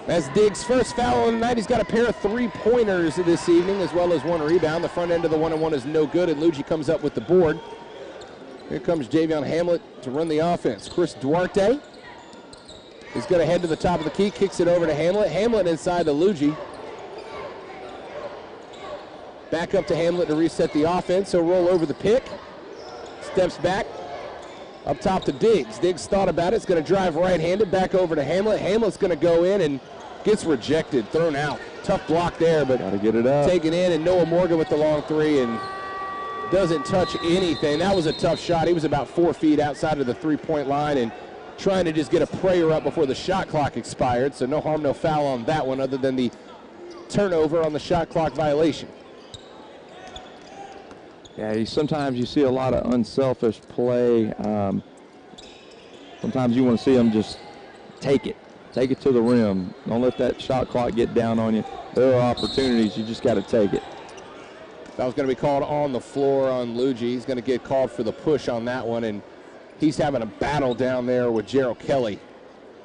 Speaker 1: That's Diggs' first foul of the night. He's got a pair of three-pointers this evening as well as one rebound. The front end of the one-on-one is no good, and Luigi comes up with the board. Here comes Javion Hamlet to run the offense. Chris Duarte is going to head to the top of the key, kicks it over to Hamlet. Hamlet inside to Luigi. Back up to Hamlet to reset the offense. He'll roll over the pick. Steps back. Up top to Diggs. Diggs thought about it. It's going to drive right-handed. Back over to Hamlet. Hamlet's going to go in and gets rejected, thrown out. Tough block there, but
Speaker 2: got to get it up.
Speaker 1: Taken in, and Noah Morgan with the long three and doesn't touch anything. That was a tough shot. He was about 4 feet outside of the three-point line and trying to just get a prayer up before the shot clock expired. So no harm, no foul on that one other than the turnover on the shot clock violation.
Speaker 2: Yeah, sometimes you see a lot of unselfish play. Sometimes you want to see them just take it to the rim. Don't let that shot clock get down on you. There are opportunities, you just got to take it.
Speaker 1: That was going to be called on the floor on Luigi. He's going to get called for the push on that one, and he's having a battle down there with Gerald Kelly.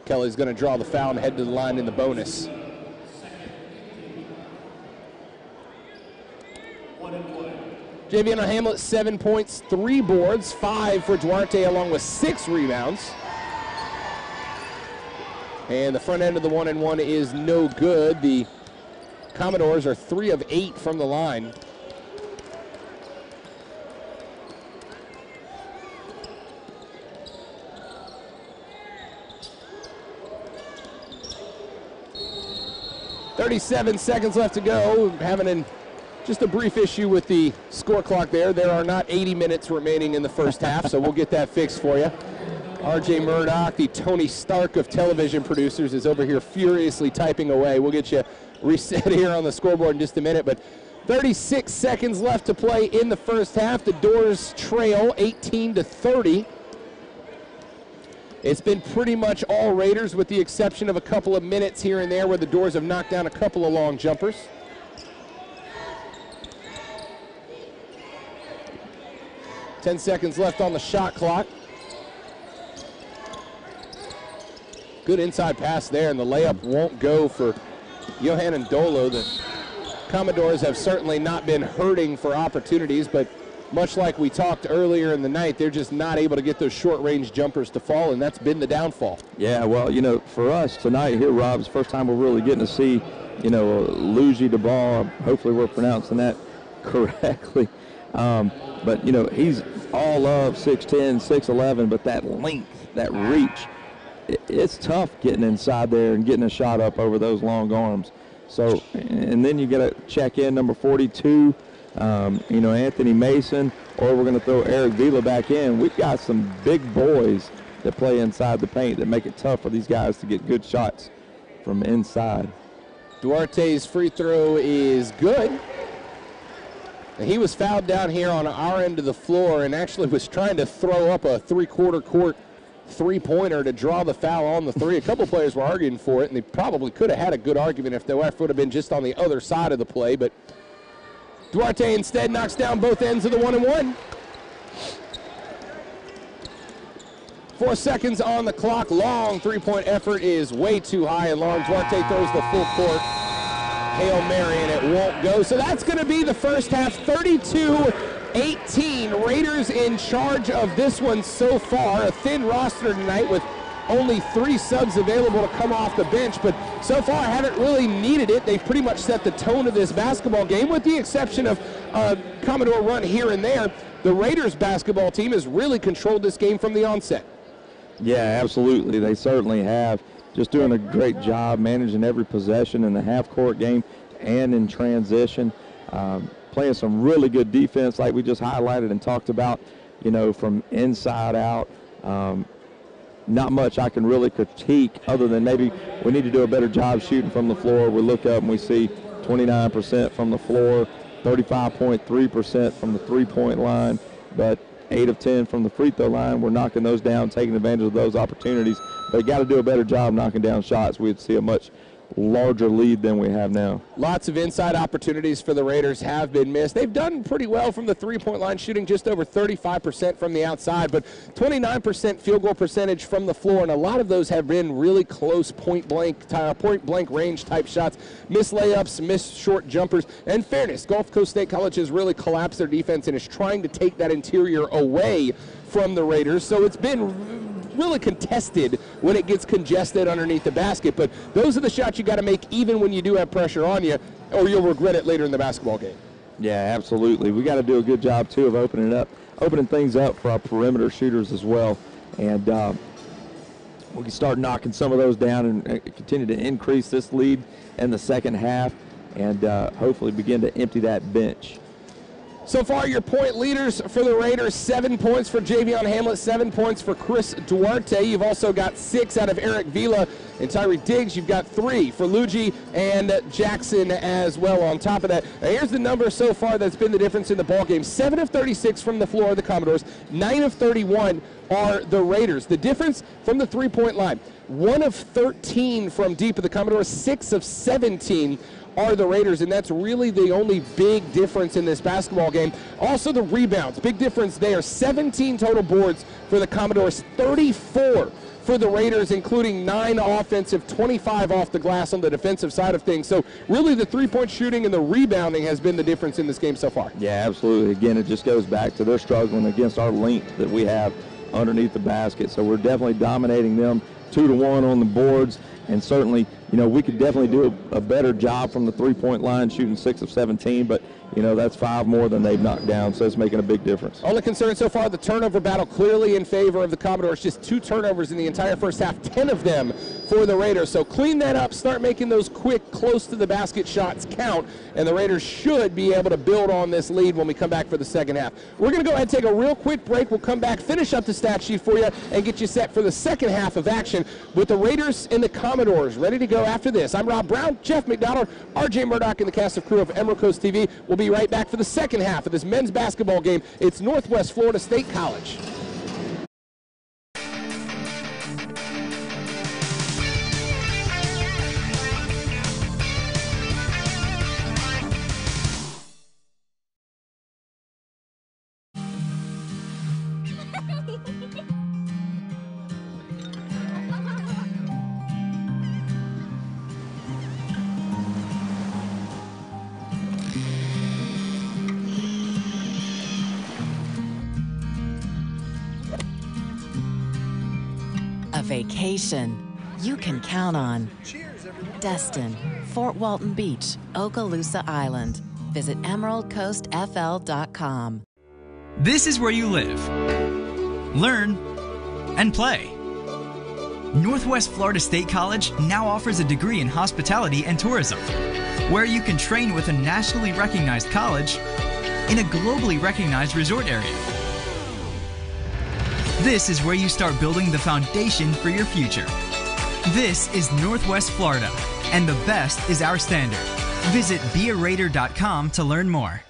Speaker 1: Kelly's going to draw the foul and head to the line in the bonus. Javion Hamlet, 7 points, 3 boards, 5 for Duarte, along with 6 rebounds. And the front end of the 1-and-1 is no good. The Commodores are 3 of 8 from the line. .37 seconds left to go. Having just a brief issue with the score clock there. There are not 80 minutes remaining in the first half, so we'll get that fixed for you. R.J. Murdoch, the Tony Stark of television producers, is over here furiously typing away. We'll get you reset here on the scoreboard in just a minute, but 36 seconds left to play in the first half. The Doors trail 18-30. It's been pretty much all Raiders with the exception of a couple of minutes here and there where the Doors have knocked down a couple of long jumpers. Ten seconds left on the shot clock. Good inside pass there, and the layup won't go for Johan and Dolo. The Commodores have certainly not been hurting for opportunities, but much like we talked earlier in the night, they're just not able to get those short-range jumpers to fall, and that's been the downfall.
Speaker 2: Yeah, well, you know, for us tonight here, Rob, it's the first time we're really getting to see, you know, Luigi DeBall. Hopefully we're pronouncing that correctly. But, you know, he's all of 6'10", 6'11", but that length, that reach, it's tough getting inside there and getting a shot up over those long arms. So, and then you got to check in number 42, you know, Anthony Mason, or we're going to throw Eric Vila back in. We've got some big boys that play inside the paint that make it tough for these guys to get good shots from inside.
Speaker 1: Duarte's free throw is good. And he was fouled down here on our end of the floor and actually was trying to throw up a three-quarter court three-pointer to draw the foul on the three. A couple players were arguing for it, and they probably could have had a good argument if the ref would have been just on the other side of the play, but Duarte instead knocks down both ends of the 1-and-1. 4 seconds on the clock. Long three-point effort is way too high and long. Duarte throws the full court Hail Mary, and it won't go. So that's going to be the first half, 32-18. Raiders in charge of this one so far. A thin roster tonight with only 3 subs available to come off the bench, but so far haven't really needed it. They've pretty much set the tone of this basketball game with the exception of a Commodore run here and there. The Raiders basketball team has really controlled this game from the onset.
Speaker 2: Yeah, absolutely. They certainly have. Just doing a great job managing every possession in the half-court game and in transition. Playing some really good defense like we just highlighted and talked about, you know, from inside out. Not much I can really critique other than maybe we need to do a better job shooting from the floor. We look up and we see 29% from the floor, 35.3% from the three-point line, but 8 of 10 from the free throw line. We're knocking those down, taking advantage of those opportunities. But got to do a better job knocking down shots. We'd see a much larger lead than we have now.
Speaker 1: Lots of inside opportunities for the Raiders have been missed. They've done pretty well from the three-point line, shooting just over 35% from the outside, but 29% field goal percentage from the floor, and a lot of those have been really close point-blank range type shots. Missed layups, missed short jumpers. And fairness, Gulf Coast State College has really collapsed their defense and is trying to take that interior away from the Raiders, so it's been really contested when it gets congested underneath the basket, but those are the shots you got to make even when you do have pressure on you, or you'll regret it later in the basketball game.
Speaker 2: Yeah, absolutely. We got to do a good job too of opening things up for our perimeter shooters as well, and we can start knocking some of those down and continue to increase this lead in the second half, and hopefully begin to empty that bench.
Speaker 1: So far, your point leaders for the Raiders, 7 points for Javion Hamlet, 7 points for Chris Duarte. You've also got 6 out of Eric Vila and Tyree Diggs. You've got 3 for Luigi and Jackson as well on top of that. Now, here's the number so far that's been the difference in the ballgame. 7 of 36 from the floor are the Commodores. 9 of 31 are the Raiders. The difference from the three-point line, 1 of 13 from deep of the Commodores, 6 of 17 are the Raiders, and that's really the only big difference in this basketball game. Also the rebounds, big difference there. 17 total boards for the Commodores, 34 for the Raiders, including 9 offensive, 25 off the glass on the defensive side of things. So really the three-point shooting and the rebounding has been the difference in this game so far.
Speaker 2: Yeah, absolutely. Again, it just goes back to they're struggling against our length that we have underneath the basket. So we're definitely dominating them 2-1 on the boards, and certainly, you know, we could definitely do a better job from the three-point line, shooting 6 of 17, but, you know, that's 5 more than they've knocked down, so it's making a big difference.
Speaker 1: Only concern so far, the turnover battle clearly in favor of the Commodores. Just 2 turnovers in the entire first half, 10 of them for the Raiders. So clean that up, start making those quick, close to the basket shots count, and the Raiders should be able to build on this lead when we come back for the second half. We're going to go ahead and take a real quick break. We'll come back, finish up the stat sheet for you, and get you set for the second half of action with the Raiders and the Commodores ready to go after this. I'm Rob Brown, Jeff McDonald, RJ Murdoch, and the cast of crew of Emerald Coast TV. We'll be right back for the second half of this men's basketball game. It's Northwest Florida State College.
Speaker 3: Vacation you can count on. Destin, Fort Walton Beach, Okaloosa Island. Visit emeraldcoastfl.com.
Speaker 4: This is where you live, learn, and play. Northwest Florida State College now offers a degree in hospitality and tourism, where you can train with a nationally recognized college in a globally recognized resort area. This is where you start building the foundation for your future. This is Northwest Florida, and the best is our standard. Visit bearaider.com to learn more.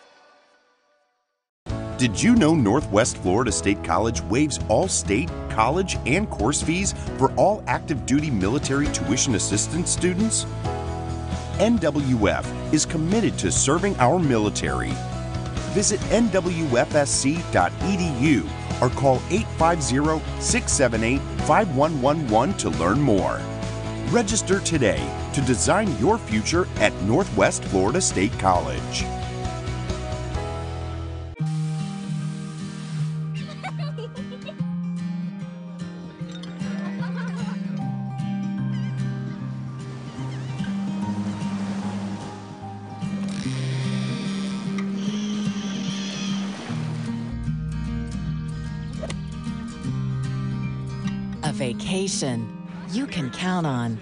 Speaker 5: Did you know Northwest Florida State College waives all state, college, and course fees for all active duty military tuition assistance students? NWF is committed to serving our military. Visit nwfsc.edu or call 850-678-5111 to learn more. Register today to design your future at Northwest Florida State College.
Speaker 3: Vacation you can count on.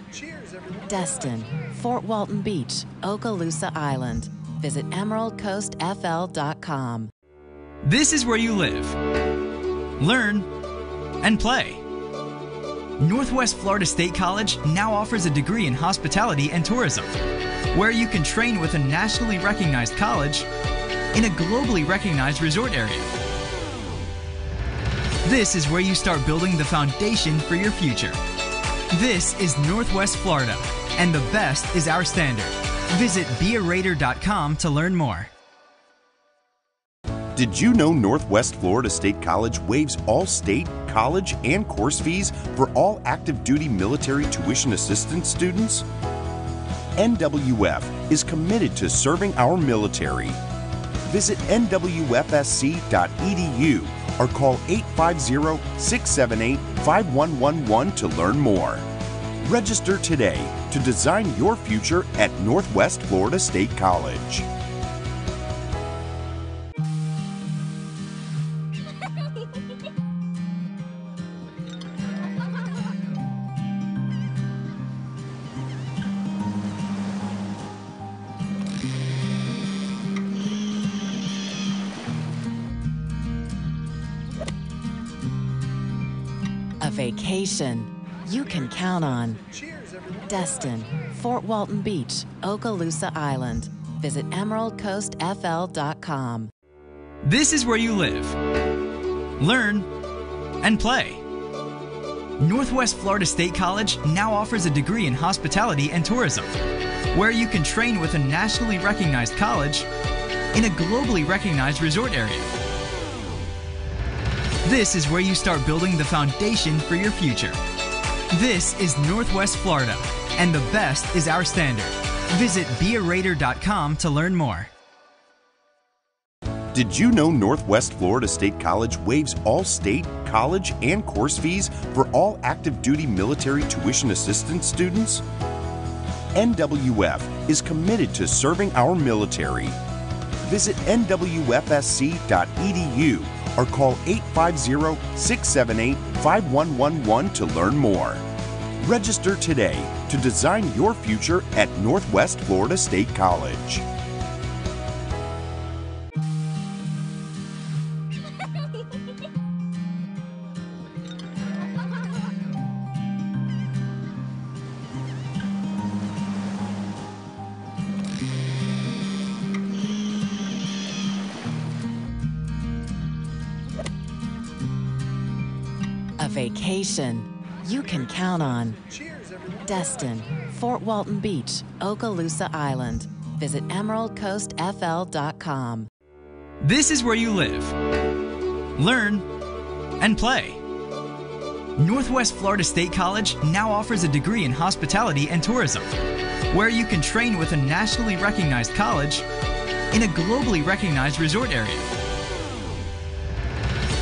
Speaker 3: Destin, Fort Walton Beach, Okaloosa Island. Visit emeraldcoastfl.com.
Speaker 4: This is where you live, learn, and play. Northwest Florida State College now offers a degree in hospitality and tourism, where you can train with a nationally recognized college in a globally recognized resort area. This is where you start building the foundation for your future. This is Northwest Florida, and the best is our standard. Visit bearaider.com to learn more.
Speaker 5: Did you know Northwest Florida State College waives all state, college, and course fees for all active duty military tuition assistance students? NWF is committed to serving our military. Visit nwfsc.edu or call 850-678-5111 to learn more. Register today to design your future at Northwest Florida State College.
Speaker 3: Vacation you can count on. Destin, Fort Walton Beach, Okaloosa Island. Visit emeraldcoastfl.com.
Speaker 4: This is where you live, learn, and play. Northwest Florida State College now offers a degree in hospitality and tourism, where you can train with a nationally recognized college in a globally recognized resort area. This is where you start building the foundation for your future. This is Northwest Florida, and the best is our standard. Visit bearaider.com to learn more.
Speaker 5: Did you know Northwest Florida State College waives all state, college, and course fees for all active duty military tuition assistance students? NWF is committed to serving our military. Visit NWFSC.edu or call 850-678-5111 to learn more. Register today to design your future at Northwest Florida State College.
Speaker 3: A vacation you can count on. Destin, Fort Walton Beach, Okaloosa Island. Visit emeraldcoastfl.com.
Speaker 4: This is where you live, learn, and play. Northwest Florida State College now offers a degree in hospitality and tourism, where you can train with a nationally recognized college in a globally recognized resort area.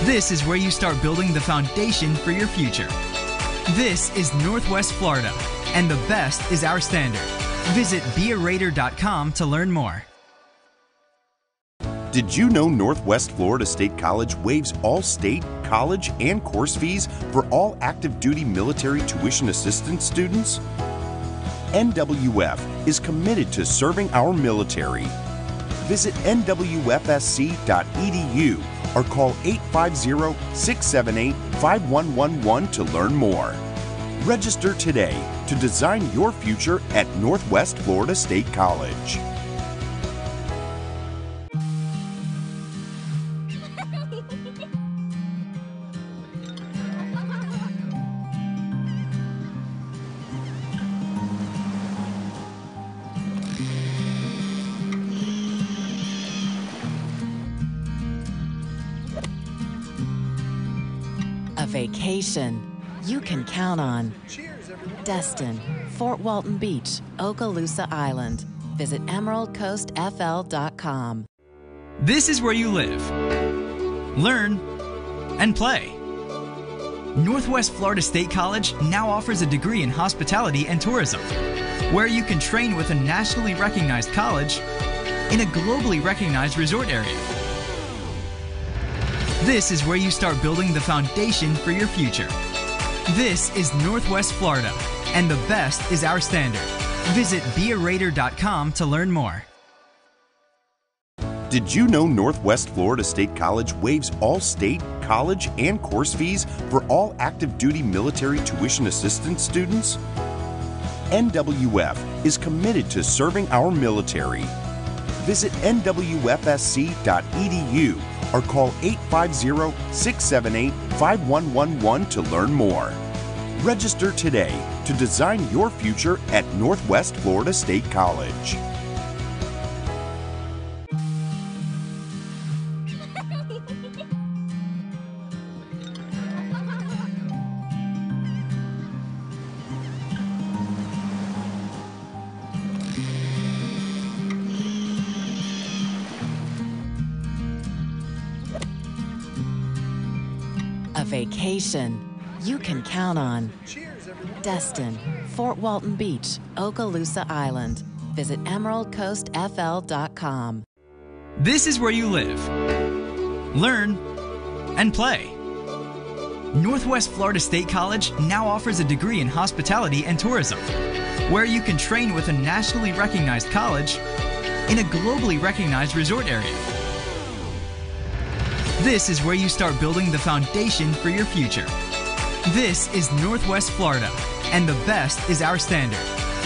Speaker 4: This is where you start building the foundation for your future. This is Northwest Florida, and the best is our standard. Visit bearaider.com to learn more.
Speaker 5: Did you know Northwest Florida State College waives all state, college, and course fees for all active duty military tuition assistance students? NWF is committed to serving our military. Visit NWFSC.edu or call 850-678-5111 to learn more. Register today to design your future at Northwest Florida State College.
Speaker 3: A vacation you can count on. Destin, Fort Walton Beach, Okaloosa Island. Visit emeraldcoastfl.com.
Speaker 4: This is where you live, learn, and play. Northwest Florida State College now offers a degree in hospitality and tourism, where you can train with a nationally recognized college in a globally recognized resort area. This is where you start building the foundation for your future. This is Northwest Florida, and the best is our standard. Visit bearaider.com to learn more.
Speaker 5: Did you know Northwest Florida State College waives all state, college, and course fees for all active duty military tuition assistance students? NWF is committed to serving our military. Visit NWFSC.edu or call 850-678-5111 to learn more. Register today to design your future at Northwest Florida State College.
Speaker 3: A vacation you can count on. Destin, Fort Walton Beach, Okaloosa Island. Visit emeraldcoastfl.com.
Speaker 4: This is where you live, learn, and play. Northwest Florida State College now offers a degree in hospitality and tourism, where you can train with a nationally recognized college in a globally recognized resort area. This is where you start building the foundation for your future. This is Northwest Florida, and the best is our standard.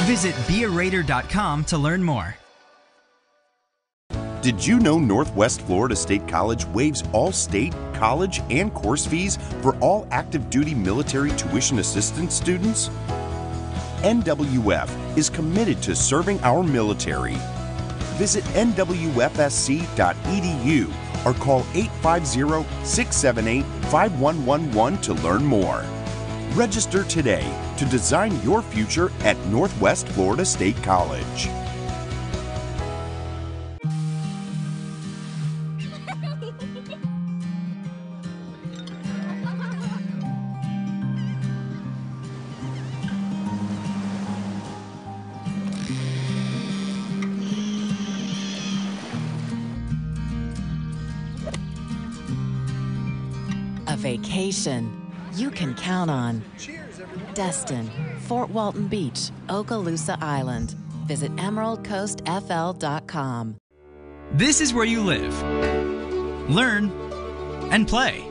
Speaker 4: Visit bearaider.com to learn more.
Speaker 5: Did you know Northwest Florida State College waives all state, college, and course fees for all active duty military tuition assistance students? NWF is committed to serving our military. Visit NWFSC.edu or call 850-678-5111 to learn more. Register today to design your future at Northwest Florida State College.
Speaker 3: vacation you can count on. Destin, Fort Walton Beach, Okaloosa Island. Visit emeraldcoastfl.com.
Speaker 4: This is where you live, learn, and play.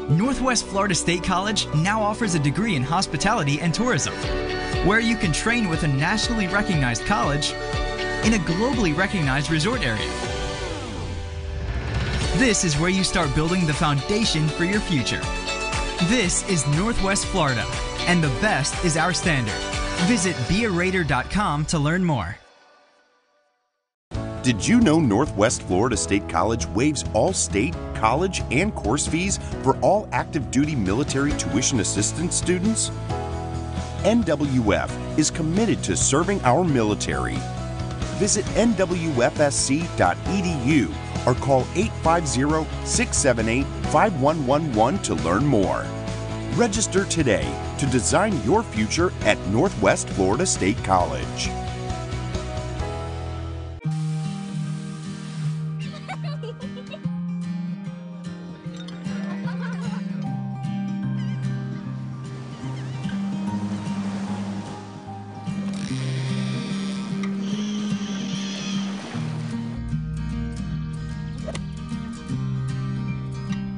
Speaker 4: Northwest Florida State College now offers a degree in hospitality and tourism, where you can train with a nationally recognized college in a globally recognized resort area. This is where you start building the foundation for your future. This is Northwest Florida, and the best is our standard. Visit bearaider.com to learn more.
Speaker 5: Did you know Northwest Florida State College waives all state, college, and course fees for all active duty military tuition assistance students? NWF is committed to serving our military. Visit nwfsc.edu or call 850-678-5111 to learn more. Register today to design your future at Northwest Florida State College.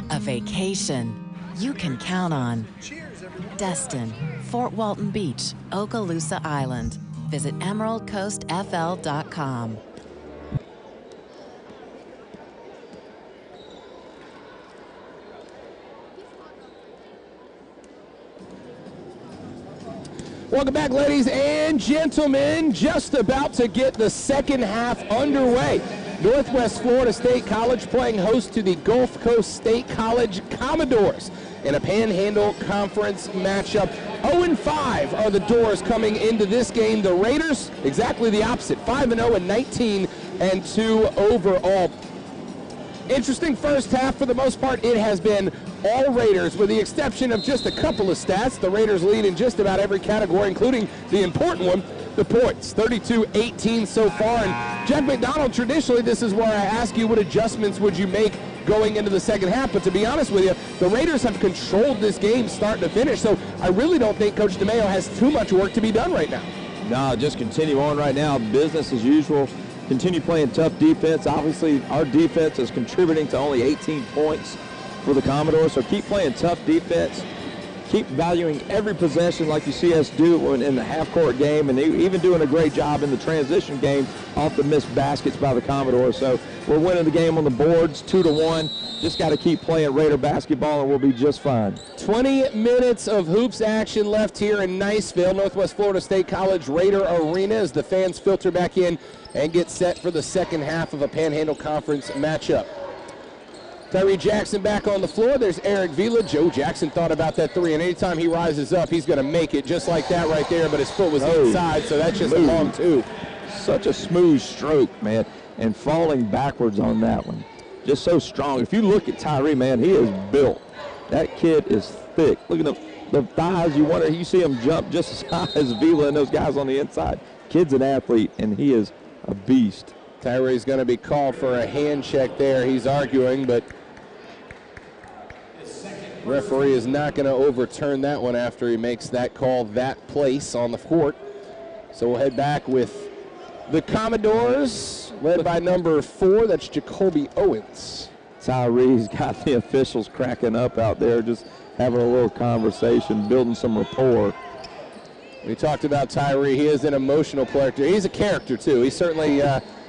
Speaker 3: A vacation you can count on. Destin, Fort Walton Beach, Okaloosa Island. Visit emeraldcoastfl.com.
Speaker 1: Welcome back, ladies and gentlemen. Just about to get the second half underway. Northwest Florida State College playing host to the Gulf Coast State College Commodores in a Panhandle Conference matchup. 0-5 are the Doors coming into this game. The Raiders, exactly the opposite, 5-0 and 19-2 overall. Interesting first half. For the most part, it has been all Raiders, with the exception of just a couple of stats. The Raiders lead in just about every category, including the important one, the points. 32-18 so far. And Jack McDonald, traditionally, this is where I ask you what adjustments would you make going into the second half. But to be honest with you, the Raiders have controlled this game start to finish. So I really don't think Coach DeMayo has too much work to be done right now.
Speaker 2: No, just continue on right now. Business as usual. Continue playing tough defense. Obviously, our defense is contributing to only 18 points for the Commodores. So keep playing tough defense. Keep valuing every possession like you see us do in the half-court game, and even doing a great job in the transition game off the missed baskets by the Commodores. So we're winning the game on the boards, 2-1. Just got to keep playing Raider basketball, and we'll be just fine.
Speaker 1: 20 minutes of hoops action left here in Niceville, Northwest Florida State College Raider Arena, as the fans filter back in and get set for the second half of a Panhandle Conference matchup. Tyree Jackson back on the floor. There's Eric Vila. Joe Jackson thought about that three, and anytime he rises up, he's going to make it just like that right there, but his foot was inside, so that's just a long two.
Speaker 2: Such a smooth stroke, man, and falling backwards on that one. Just so strong. If you look at Tyree, man, he is built. That kid is thick. Look at the thighs. You see him jump just as high as Vila and those guys on the inside. Kid's an athlete, and he is a beast.
Speaker 1: Tyree's going to be called for a hand check there. He's arguing, but referee is not going to overturn that one after he makes that call that place on the court. So we'll head back with the Commodores, led by number 4. That's Jacoby Owens.
Speaker 2: Tyree's got the officials cracking up out there, just having a little conversation, building some rapport.
Speaker 1: We talked about Tyree. He is an emotional player. He's a character, too. He's certainly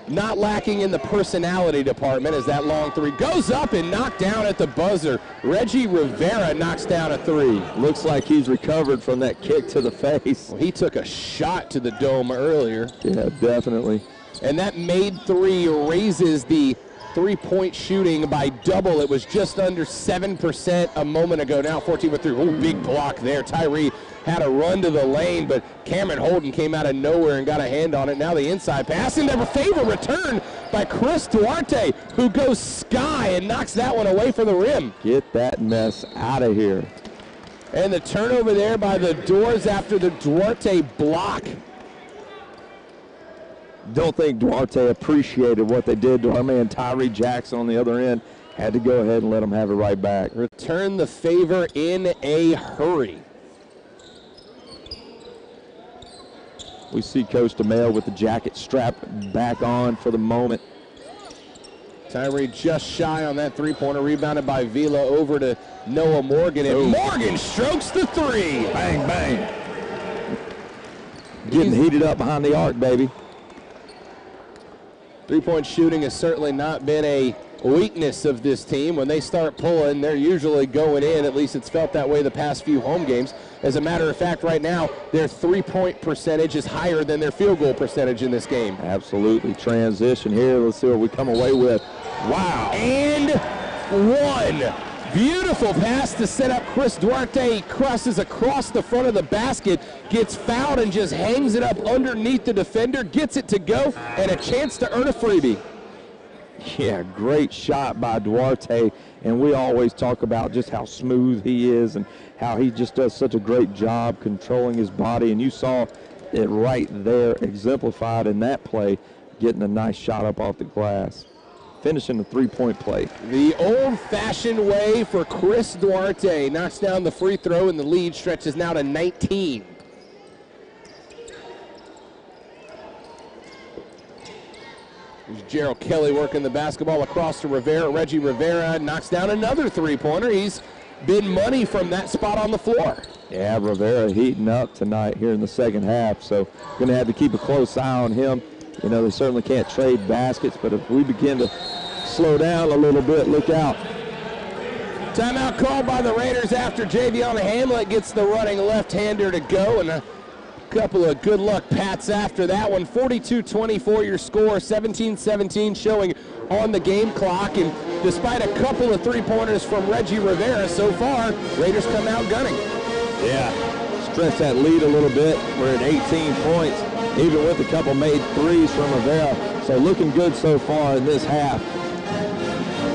Speaker 1: not lacking in the personality department, as that long three goes up and knocked down at the buzzer. Reggie Rivera knocks down a three.
Speaker 2: Looks like he's recovered from that kick to the face.
Speaker 1: Well, he took a shot to the dome earlier.
Speaker 2: Yeah, definitely.
Speaker 1: And that made three raises the three-point shooting by double. It was just under 7% a moment ago. Now 14 with 3. Oh, big block there. Tyree had a run to the lane, but Cameron Holden came out of nowhere and got a hand on it. Now the inside pass, and a favorite return by Chris Duarte, who goes sky and knocks that one away from the rim.
Speaker 2: Get that mess out of here.
Speaker 1: And the turnover there by the Doors after the Duarte block.
Speaker 2: Don't think Duarte appreciated what they did to our man Tyree Jackson on the other end. Had to go ahead and let them have it right back.
Speaker 1: Return the favor in a hurry.
Speaker 2: We see Coach DeMail with the jacket strapped back on for the moment.
Speaker 1: Tyree just shy on that three-pointer, rebounded by Vila over to Noah Morgan, and Morgan strokes the three.
Speaker 2: Bang, bang. Getting heated up behind the arc, baby.
Speaker 1: Three-point shooting has certainly not been a weakness of this team. When they start pulling, they're usually going in. At least it's felt that way the past few home games. As a matter of fact, right now, their three-point percentage is higher than their field goal percentage in this game.
Speaker 2: Absolutely. Transition here. Let's see what we come away with. Wow.
Speaker 1: And one. Beautiful pass to set up Chris Duarte. He crosses across the front of the basket, gets fouled and just hangs it up underneath the defender, gets it to go, and a chance to earn a freebie.
Speaker 2: Yeah, great shot by Duarte, and we always talk about just how smooth he is and how he just does such a great job controlling his body, and you saw it right there exemplified in that play, getting a nice shot up off the glass. Finishing the three-point play.
Speaker 1: The old-fashioned way for Chris Duarte. Knocks down the free throw, and the lead stretches now to 19. There's Gerald Kelly working the basketball across to Rivera. Reggie Rivera knocks down another three-pointer. He's been money from that spot on the floor.
Speaker 2: Yeah, Rivera heating up tonight here in the second half, so going to have to keep a close eye on him. You know, they certainly can't trade baskets, but if we begin to slow down a little bit, look out.
Speaker 1: Timeout called by the Raiders after Javion Hamlet gets the running left-hander to go, and a couple of good luck pats after that one. 42-24 your score, 17-17 showing on the game clock, and despite a couple of three-pointers from Reggie Rivera so far, Raiders come out gunning.
Speaker 2: Yeah, stretch that lead a little bit. We're at 18 points. Even with a couple made threes from Rivera. So looking good so far in this half.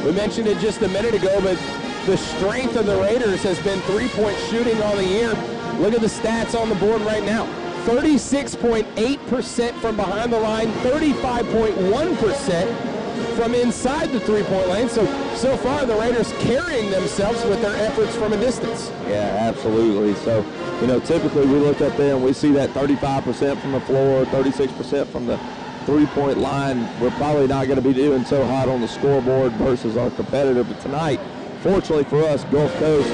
Speaker 1: We mentioned it just a minute ago, but the strength of the Raiders has been three-point shooting on the year. Look at the stats on the board right now. 36.8% from behind the line, 35.1% from inside the three-point lane. So far, the Raiders carrying themselves with their efforts from a distance.
Speaker 2: Yeah, absolutely. So, you know, typically we look up there and we see that 35% from the floor, 36% from the three-point line. We're probably not going to be doing so hot on the scoreboard versus our competitor. But tonight, fortunately for us, Gulf Coast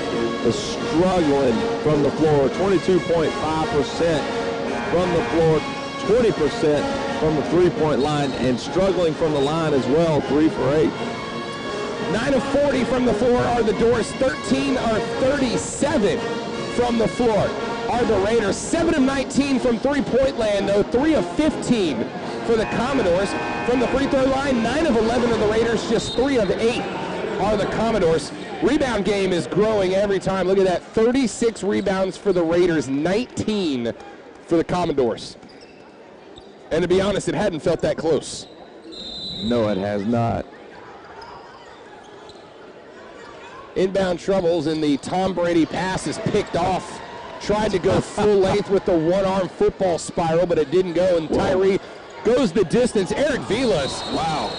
Speaker 2: is struggling from the floor. 22.5% from the floor, 20% from the three-point line, and struggling from the line as well, 3 for 8.
Speaker 1: 9 of 40 from the floor are the Doors. 13 or 37 from the floor are the Raiders. 7 of 19 from three-point land, though. 3 of 15 for the Commodores. From the free throw line, 9 of 11 of the Raiders. Just 3 of 8 are the Commodores. Rebound game is growing every time. Look at that. 36 rebounds for the Raiders, 19 for the Commodores. And to be honest, it hadn't felt that close.
Speaker 2: No, it has not.
Speaker 1: Inbound troubles, and the Tom Brady pass is picked off. Tried to go full length with the one-arm football spiral, but it didn't go, and Tyree goes the distance. Eric Vilas, wow,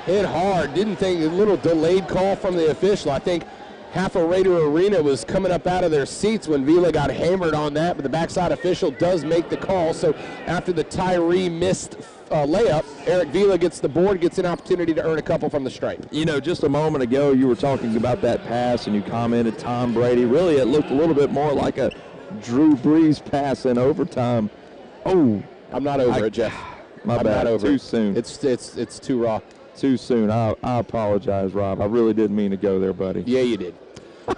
Speaker 1: hit hard. Didn't think, a little delayed call from the official. I think half a Raider arena was coming up out of their seats when Vila got hammered on that, but the backside official does make the call. So after the Tyree missed layup, Eric Vila gets the board, gets an opportunity to earn a couple from the stripe.
Speaker 2: You know, just a moment ago you were talking about that pass and you commented Tom Brady. Really, it looked a little bit more like a Drew Brees pass in overtime. Oh,
Speaker 1: I'm not over it, Jeff.
Speaker 2: My bad. Too soon.
Speaker 1: It's too raw.
Speaker 2: Too soon. I apologize, Rob. I really didn't mean to go there, buddy.
Speaker 1: Yeah, you did.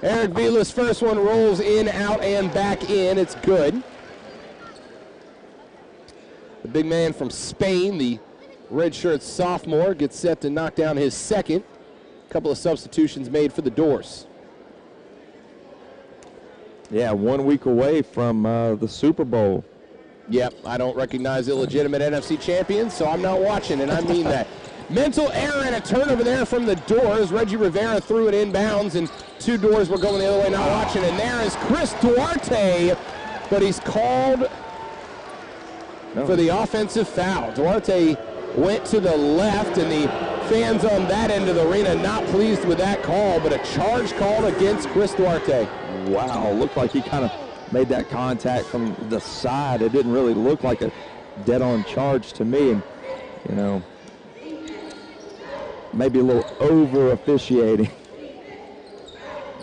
Speaker 1: Eric Vila's first one rolls in, out, and back in. It's good. The big man from Spain, the redshirt sophomore, gets set to knock down his second. A couple of substitutions made for the Doors.
Speaker 2: Yeah, 1 week away from the Super Bowl.
Speaker 1: Yep, I don't recognize illegitimate NFC champions, so I'm not watching, and I mean that. Mental error and a turnover there from the Doors. Reggie Rivera threw it inbounds, and two Doors were going the other way, not watching. And there is Chris Duarte, but he's called for the offensive foul. Duarte went to the left, and the Fans on that end of the arena not pleased with that call, but a charge called against Chris Duarte.
Speaker 2: Wow, looked like he kind of made that contact from the side. It didn't really look like a dead-on charge to me. And, you know, maybe a little over-officiating.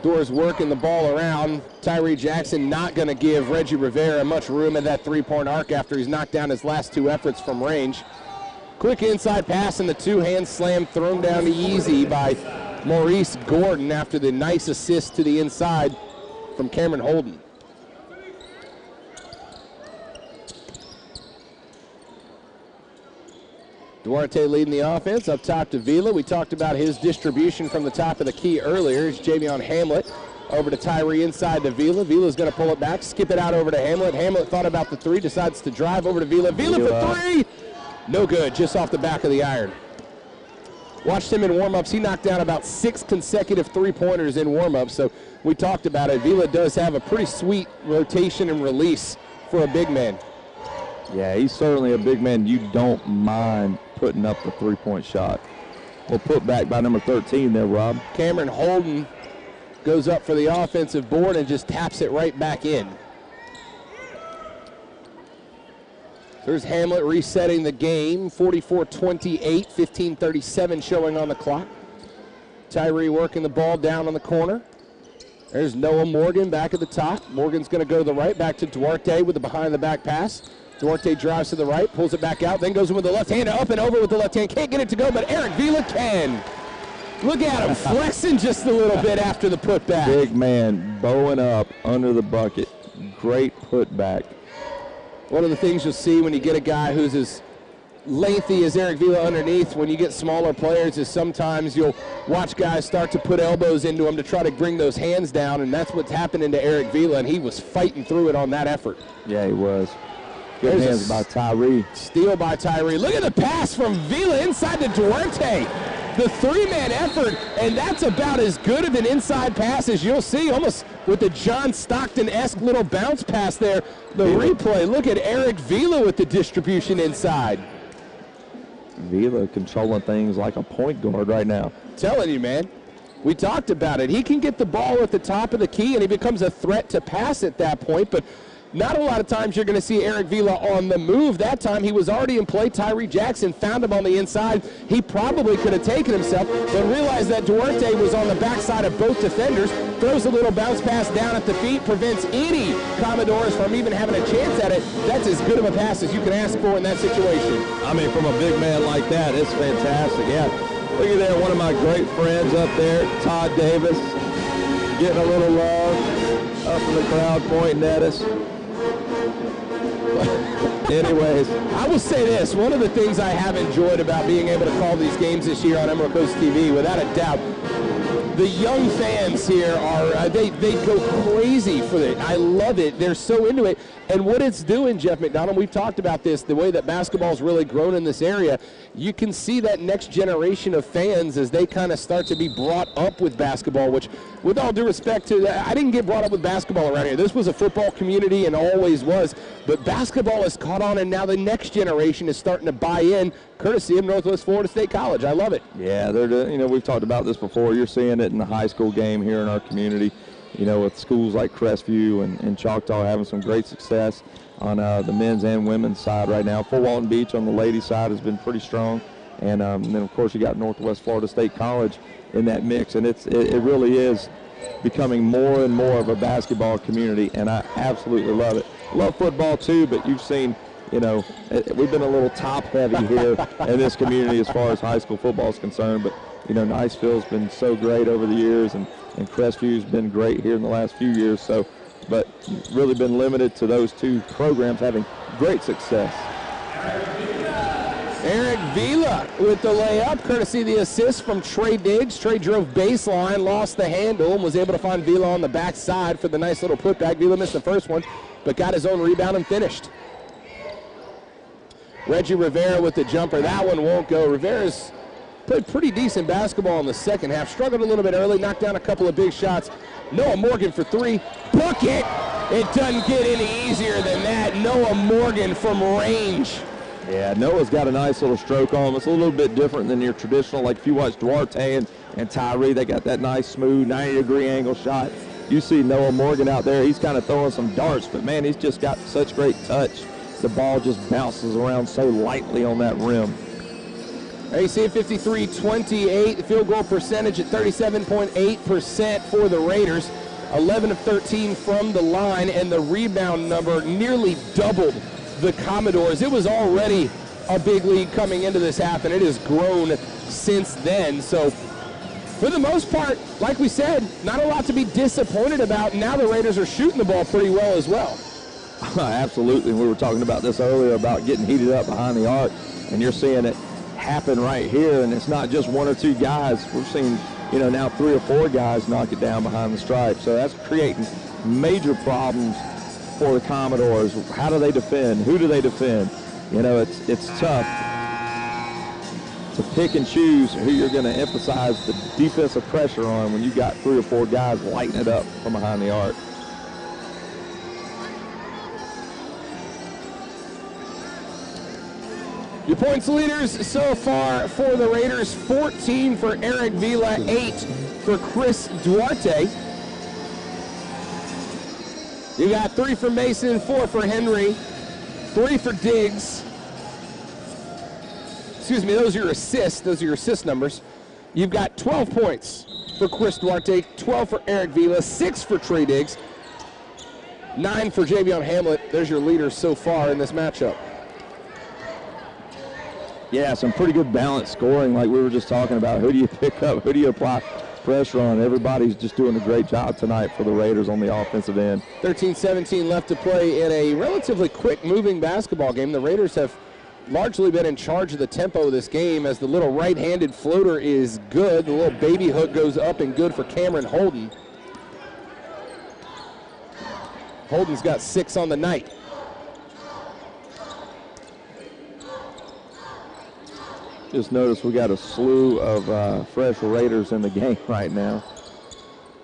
Speaker 1: Doors working the ball around. Tyree Jackson not going to give Reggie Rivera much room at that three-point arc after he's knocked down his last 2 efforts from range. Quick inside pass and the two-hand slam thrown down easy by Maurice Gordon after the nice assist to the inside from Cameron Holden. Duarte leading the offense up top to Vila. We talked about his distribution from the top of the key earlier. It's Javion Hamlet over to Tyree inside to Vila. Vila's going to pull it back, skip it out over to Hamlet. Hamlet thought about the three, decides to drive over to Vila. Vila for three! No good, just off the back of the iron. Watched him in warm-ups. He knocked down about 6 consecutive three-pointers in warm-ups, so we talked about it. Vila does have a pretty sweet rotation and release for a big man.
Speaker 2: Yeah, he's certainly a big man. You don't mind putting up the three-point shot. Well, put back by number 13 there, Rob.
Speaker 1: Cameron Holden goes up for the offensive board and just taps it right back in. There's Hamlet resetting the game, 44-28, 15:37 showing on the clock. Tyree working the ball down on the corner. There's Noah Morgan back at the top. Morgan's going to go to the right, back to Duarte with the behind-the-back pass. Duarte drives to the right, pulls it back out, then goes in with the left hand, up and over with the left hand. Can't get it to go, but Eric Vila can. Look at him flexing just a little bit after the putback.
Speaker 2: Big man bowing up under the bucket. Great putback.
Speaker 1: One of the things you'll see when you get a guy who's as lengthy as Eric Vila underneath, when you get smaller players, is sometimes you'll watch guys start to put elbows into him to try to bring those hands down, and that's what's happening to Eric Vila, and he was fighting through it on that effort.
Speaker 2: Yeah, he was. Good hands by Tyree.
Speaker 1: Steal by Tyree. Look at the pass from Vila inside to Duarte. The three-man effort, and that's about as good of an inside pass as you'll see, almost with the John Stockton-esque little bounce pass there. The replay, look at Eric Vila with the distribution inside.
Speaker 2: Vila controlling things like a point guard right now.
Speaker 1: Telling you, man. We talked about it. He can get the ball at the top of the key, and he becomes a threat to pass at that point, but not a lot of times you're going to see Eric Vila on the move. That time he was already in play. Tyree Jackson found him on the inside. He probably could have taken himself, but realized that Duarte was on the backside of both defenders. Throws a little bounce pass down at the feet, prevents any Commodores from even having a chance at it. That's as good of a pass as you can ask for in that situation.
Speaker 2: I mean, from a big man like that, it's fantastic. Yeah, look at there, one of my great friends up there, Todd Davis, getting a little love up in the crowd, pointing at us. Anyways,
Speaker 1: I will say this. One of the things I have enjoyed about being able to call these games this year on Emerald Coast TV, without a doubt, the young fans here are, they go crazy for it. I love it. They're so into it. And what it's doing, Jeff McDonald, we've talked about this, the way that basketball's really grown in this area, you can see that next generation of fans as they kind of start to be brought up with basketball, which, with all due respect to that, I didn't get brought up with basketball around here. This was a football community and always was. But basketball has caught on, and now the next generation is starting to buy in, courtesy of Northwest Florida State College. I love it.
Speaker 2: Yeah, we've talked about this before. You're seeing it in the high school game here in our community, with schools like Crestview and Choctaw having some great success on the men's and women's side right now. Fort Walton Beach on the ladies' side has been pretty strong. And then, of course, you got Northwest Florida State College in that mix. And it really is becoming more and more of a basketball community, and I absolutely love it. Love football, too, but you've seen, we've been a little top-heavy here in this community as far as high school football is concerned. But, Niceville's been so great over the years, and Crestview's been great here in the last few years. So, but really been limited to those two programs having great success.
Speaker 1: Eric Vila with the layup, courtesy of the assist from Trey Diggs. Trey drove baseline, lost the handle, and was able to find Vila on the backside for the nice little putback. Vila missed the first one, but got his own rebound and finished. Reggie Rivera with the jumper. That one won't go. Rivera's played pretty decent basketball in the second half. Struggled a little bit early, knocked down a couple of big shots. Noah Morgan for three. Bucket! It doesn't get any easier than that. Noah Morgan from range
Speaker 2: Yeah, Noah's got a nice little stroke on him. It's a little bit different than your traditional, like if you watch Duarte and Tyree, they got that nice, smooth, 90-degree angle shot. You see Noah Morgan out there, he's kind of throwing some darts, but man, he's just got such great touch. The ball just bounces around so lightly on that rim.
Speaker 1: AC at 53-28, the field goal percentage at 37.8% for the Raiders. 11 of 13 from the line, and the rebound number nearly doubled the Commodores. It was already a big lead coming into this half, and it has grown since then. So for the most part, like we said, not a lot to be disappointed about. Now the Raiders are shooting the ball pretty well as well.
Speaker 2: Absolutely. We were talking about this earlier about getting heated up behind the arc, and you're seeing it happen right here, and it's not just one or two guys. We're seeing, you know, now 3 or 4 guys knock it down behind the stripe. So that's creating major problems for the Commodores. How do they defend? Who do they defend? You know, it's tough to pick and choose who you're going to emphasize the defensive pressure on when you've got 3 or 4 guys lighting it up from behind the arc.
Speaker 1: Your points leaders so far for the Raiders: 14 for Eric Vila, 8 for Chris Duarte. You got 3 for Mason, 4 for Henry, 3 for Diggs. Excuse me, those are your assists. Those are your assist numbers. You've got 12 points for Chris Duarte, 12 for Eric Vila, 6 for Trey Diggs, 9 for Javion Hamlet. There's your leaders so far in this matchup.
Speaker 2: Yeah, some pretty good balanced scoring like we were just talking about. Who do you pick up? Who do you apply pressure on? Everybody's just doing a great job tonight for the Raiders on the offensive end.
Speaker 1: 13-17 left to play in a relatively quick-moving basketball game. The Raiders have largely been in charge of the tempo of this game, as the little right-handed floater is good. The little baby hook goes up and good for Cameron Holden. Holden's got 6 on the night.
Speaker 2: Just notice we got a slew of fresh Raiders in the game right now.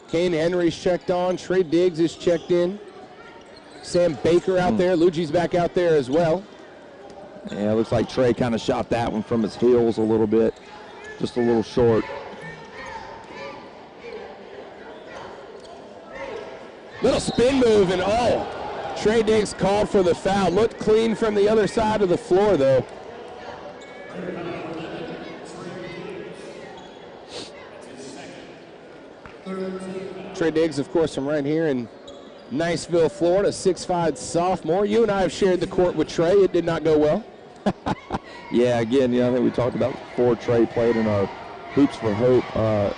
Speaker 1: Kane Henry's checked on. Trey Diggs is checked in. Sam Baker out there. Luigi's back out there as well.
Speaker 2: Yeah, it looks like Trey kind of shot that one from his heels a little bit. Just a little short.
Speaker 1: Little spin move, and Trey Diggs called for the foul. Looked clean from the other side of the floor, though. Trey Diggs, of course, from right here in Niceville, Florida, 6'5" sophomore. You and I have shared the court with Trey. It did not go well.
Speaker 2: Yeah, again, I think we talked about before. Trey played in our Hoops for Hope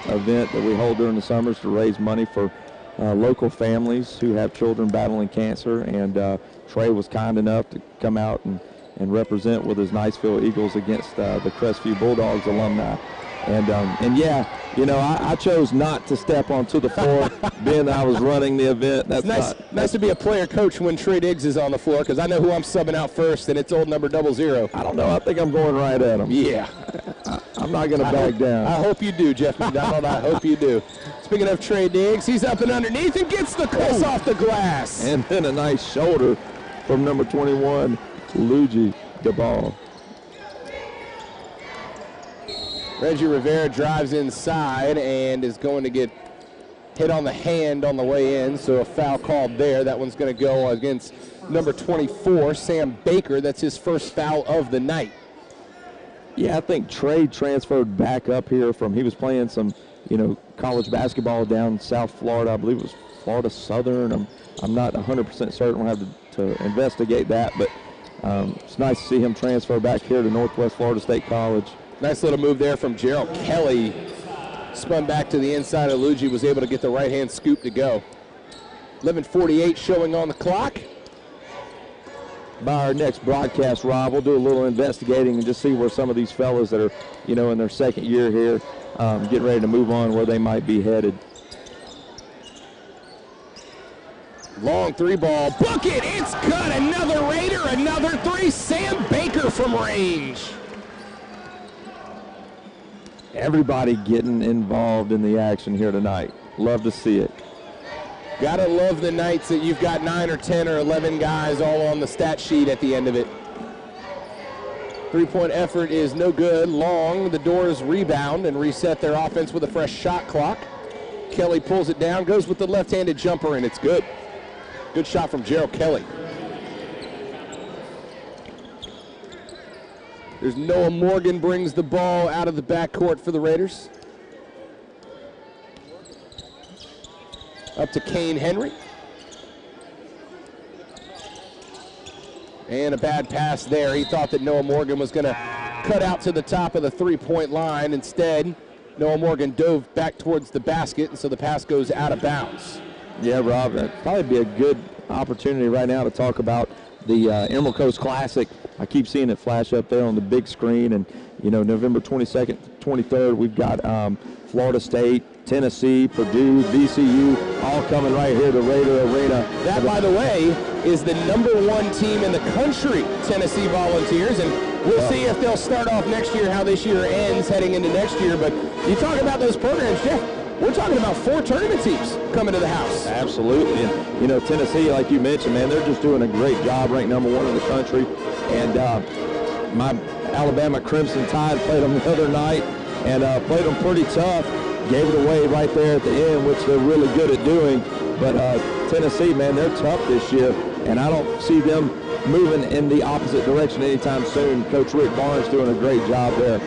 Speaker 2: event that we hold during the summers to raise money for local families who have children battling cancer, and Trey was kind enough to come out and represent with his Niceville Eagles against the Crestview Bulldogs alumni. And yeah, I chose not to step onto the floor, being that I was running the event. That's
Speaker 1: nice to be a player coach when Trey Diggs is on the floor, because I know who I'm subbing out first, and it's old number 00.
Speaker 2: I don't know. I think I'm going right at him.
Speaker 1: Yeah.
Speaker 2: I'm not going to back down.
Speaker 1: I hope you do, Jeff McDonald. I hope you do. Speaking of Trey Diggs, he's up and underneath and gets the cross off the glass.
Speaker 2: And then a nice shoulder from number 21, Luigi DeBall.
Speaker 1: Reggie Rivera drives inside and is going to get hit on the hand on the way in, so a foul called there. That one's going to go against number 24, Sam Baker. That's his first foul of the night.
Speaker 2: Yeah, I think Trey transferred back up here from, he was playing some, college basketball down South Florida. I believe it was Florida Southern. I'm not 100% certain. We'll have to investigate that, but it's nice to see him transfer back here to Northwest Florida State College.
Speaker 1: Nice little move there from Gerald Kelly. Spun back to the inside of Luigi, was able to get the right-hand scoop to go. 11:48 showing on the clock.
Speaker 2: By our next broadcast, Rob, we'll do a little investigating and just see where some of these fellas that are, in their second year here, getting ready to move on, where they might be headed.
Speaker 1: Long 3-ball. Bucket! It's good! Another Raider, another 3. Sam Baker from range.
Speaker 2: Everybody getting involved in the action here tonight. Love to see it.
Speaker 1: Gotta love the nights that you've got 9 or 10 or 11 guys all on the stat sheet at the end of it. Three-point effort is no good. Long, the Doors rebound and reset their offense with a fresh shot clock. Kelly pulls it down, goes with the left-handed jumper, and it's good. Good shot from Gerald Kelly. There's Noah Morgan, brings the ball out of the backcourt for the Raiders. Up to Kane Henry. And a bad pass there. He thought that Noah Morgan was going to cut out to the top of the three-point line. Instead, Noah Morgan dove back towards the basket, and so the pass goes out of bounds.
Speaker 2: Yeah, Rob, that'd probably be a good opportunity right now to talk about the Emerald Coast Classic. I keep seeing it flash up there on the big screen, and November 22nd, 23rd, we've got Florida State, Tennessee, Purdue, VCU, all coming right here to Raider Arena.
Speaker 1: That, by the way, is the #1 team in the country, Tennessee Volunteers, and we'll see if they'll start off next year, how this year ends heading into next year. But you talk about those programs, Jeff, we're talking about 4 tournament teams coming to the house.
Speaker 2: Absolutely. And, Tennessee, like you mentioned, man, they're just doing a great job, ranked #1 in the country. And my Alabama Crimson Tide played them the other night and played them pretty tough. Gave it away right there at the end, which they're really good at doing. But Tennessee, man, they're tough this year, and I don't see them moving in the opposite direction anytime soon. Coach Rick Barnes doing a great job there.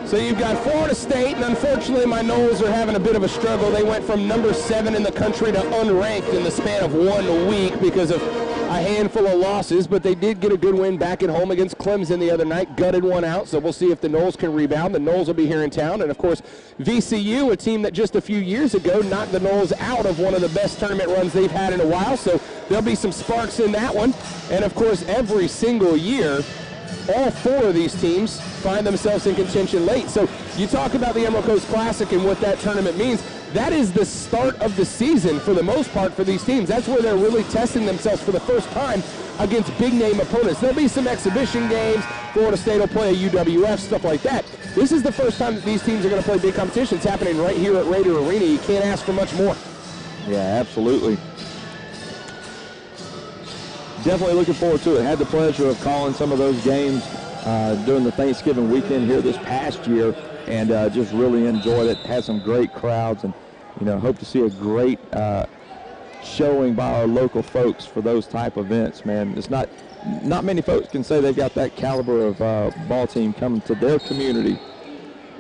Speaker 1: So you've got Florida State, and unfortunately my Noles are having a bit of a struggle. They went from #7 in the country to unranked in the span of 1 week because of a handful of losses, but they did get a good win back at home against Clemson the other night, gutted one out, so we'll see if the Noles can rebound. The Noles will be here in town, and of course VCU, a team that just a few years ago knocked the Noles out of one of the best tournament runs they've had in a while, so there'll be some sparks in that one. And of course every single year, all 4 of these teams find themselves in contention late. So you talk about the Emerald Coast Classic and what that tournament means. That is the start of the season for the most part for these teams. That's where they're really testing themselves for the first time against big-name opponents. There'll be some exhibition games. Florida State will play a UWF, stuff like that. This is the first time that these teams are going to play big competition. It's happening right here at Raider Arena. You can't ask for much more.
Speaker 2: Yeah, absolutely. Definitely looking forward to it. Had the pleasure of calling some of those games during the Thanksgiving weekend here this past year, and just really enjoyed it. Had some great crowds, and hope to see a great showing by our local folks for those type events. Man, it's not many folks can say they've got that caliber of ball team coming to their community.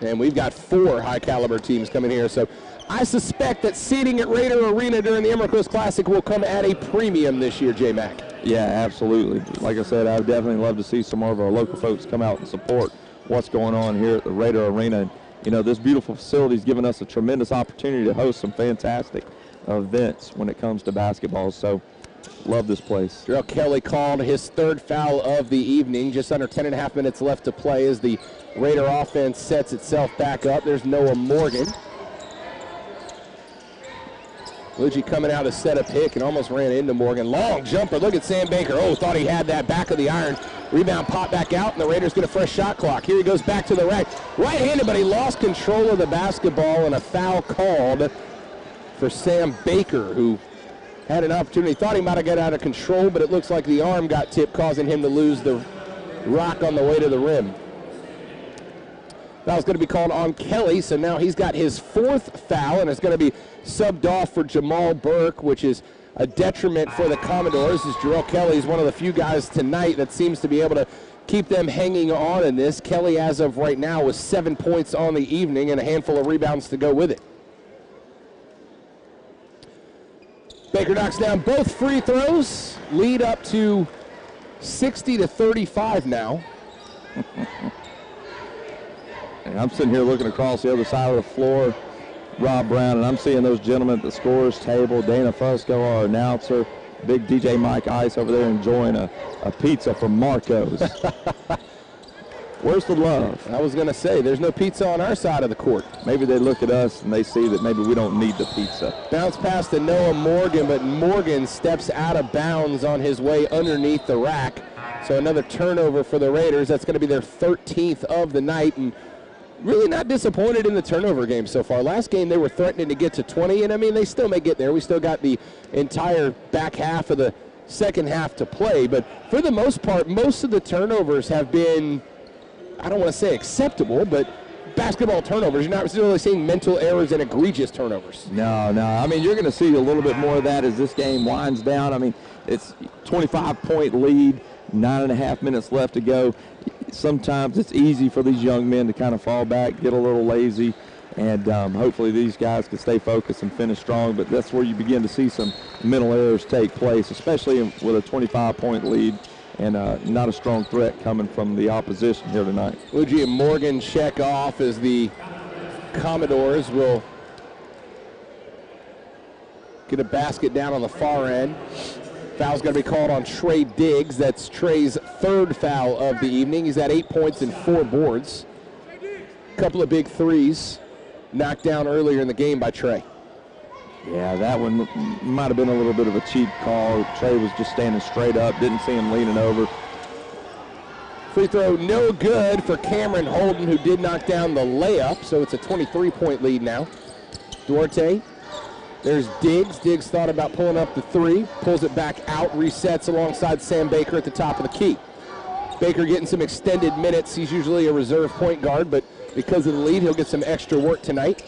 Speaker 1: And we've got 4 high-caliber teams coming here, so I suspect that seating at Raider Arena during the Emerald Coast Classic will come at a premium this year, J-Mac.
Speaker 2: Yeah, absolutely. Like I said, I would definitely love to see some more of our local folks come out and support what's going on here at the Raider Arena. And, this beautiful facility has given us a tremendous opportunity to host some fantastic events when it comes to basketball. So, love this place.
Speaker 1: Gerald Kelly called his 3rd foul of the evening. Just under 10.5 minutes left to play as the Raider offense sets itself back up. There's Noah Morgan. Luigi coming out to set a pick and almost ran into Morgan. Long jumper. Look at Sam Baker. Oh, thought he had that back of the iron. Rebound pop back out, and the Raiders get a fresh shot clock. Here he goes back to the rack. Right-handed, but he lost control of the basketball, and a foul called for Sam Baker, who had an opportunity. Thought he might have got out of control, but it looks like the arm got tipped, causing him to lose the rock on the way to the rim. That was going to be called on Kelly, so now he's got his 4th foul, and it's going to be subbed off for Jamal Burke, which is a detriment for the Commodores, as Gerald Kelly is one of the few guys tonight that seems to be able to keep them hanging on in this. Kelly, as of right now, with 7 points on the evening and a handful of rebounds to go with it. Baker knocks down both free throws, lead up to 60-35 now.
Speaker 2: And I'm sitting here looking across the other side of the floor, Rob Brown, and I'm seeing those gentlemen at the scorer's table, Dana Fusco, our announcer, big DJ Mike Ice over there enjoying a pizza from Marco's. Where's the love?
Speaker 1: I was going to say, there's no pizza on our side of the court.
Speaker 2: Maybe they look at us and they see that maybe we don't need the pizza.
Speaker 1: Bounce pass to Noah Morgan, but Morgan steps out of bounds on his way underneath the rack. So another turnover for the Raiders. That's going to be their 13th of the night, and really not disappointed in the turnover game so far. Last game they were threatening to get to 20, and I mean they still may get there. We still got the entire back half of the second half to play. But for the most part, most of the turnovers have been, I don't want to say acceptable, but basketball turnovers. You're not really seeing mental errors and egregious turnovers.
Speaker 2: No. I mean, you're going to see a little bit more of that as this game winds down. I mean, it's 25-point lead, 9.5 minutes left to go. Sometimes it's easy for these young men to kind of fall back, get a little lazy, and hopefully these guys can stay focused and finish strong. But that's where you begin to see some mental errors take place, especially with a 25-point lead and not a strong threat coming from the opposition here tonight.
Speaker 1: Luigi and Morgan check off as the Commodores will get a basket down on the far end. Foul's going to be called on Trey Diggs. That's Trey's third foul of the evening. He's had 8 points and 4 boards. A couple of big threes knocked down earlier in the game by Trey.
Speaker 2: Yeah, that one might have been a little bit of a cheap call. Trey was just standing straight up, didn't see him leaning over.
Speaker 1: Free throw no good for Cameron Holden, who did knock down the layup, so it's a 23-point lead now. Duarte. There's Diggs. Diggs thought about pulling up the three, pulls it back out, resets alongside Sam Baker at the top of the key. Baker getting some extended minutes. He's usually a reserve point guard, but because of the lead, he'll get some extra work tonight.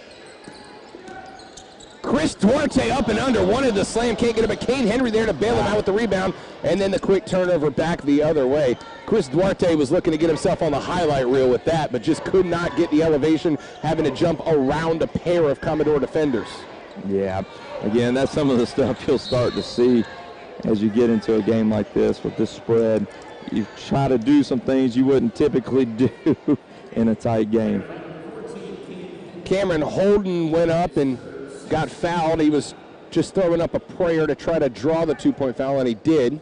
Speaker 1: Chris Duarte up and under, wanted the slam, can't get it, but Kane Henry there to bail him out with the rebound, and then the quick turnover back the other way. Chris Duarte was looking to get himself on the highlight reel with that, but just could not get the elevation, having to jump around a pair of Commodore defenders.
Speaker 2: Yeah, again, that's some of the stuff you'll start to see as you get into a game like this with this spread. You try to do some things you wouldn't typically do in a tight game.
Speaker 1: Cameron Holden went up and got fouled. He was just throwing up a prayer to try to draw the 2-point foul, and he did.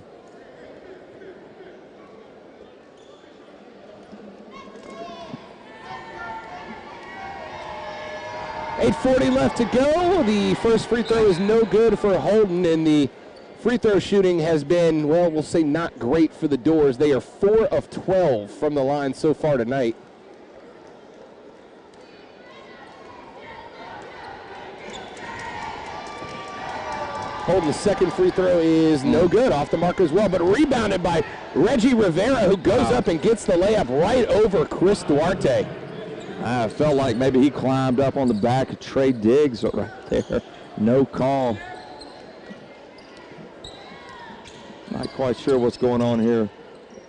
Speaker 1: .840 left to go. The first free throw is no good for Holden, and the free throw shooting has been, well, we'll say not great for the Doors. They are 4 of 12 from the line so far tonight. Holden's second free throw is no good, off the mark as well, but rebounded by Reggie Rivera, who goes up and gets the layup right over Chris Duarte.
Speaker 2: I felt like maybe he climbed up on the back of Trey Diggs right there. No call. Not quite sure what's going on here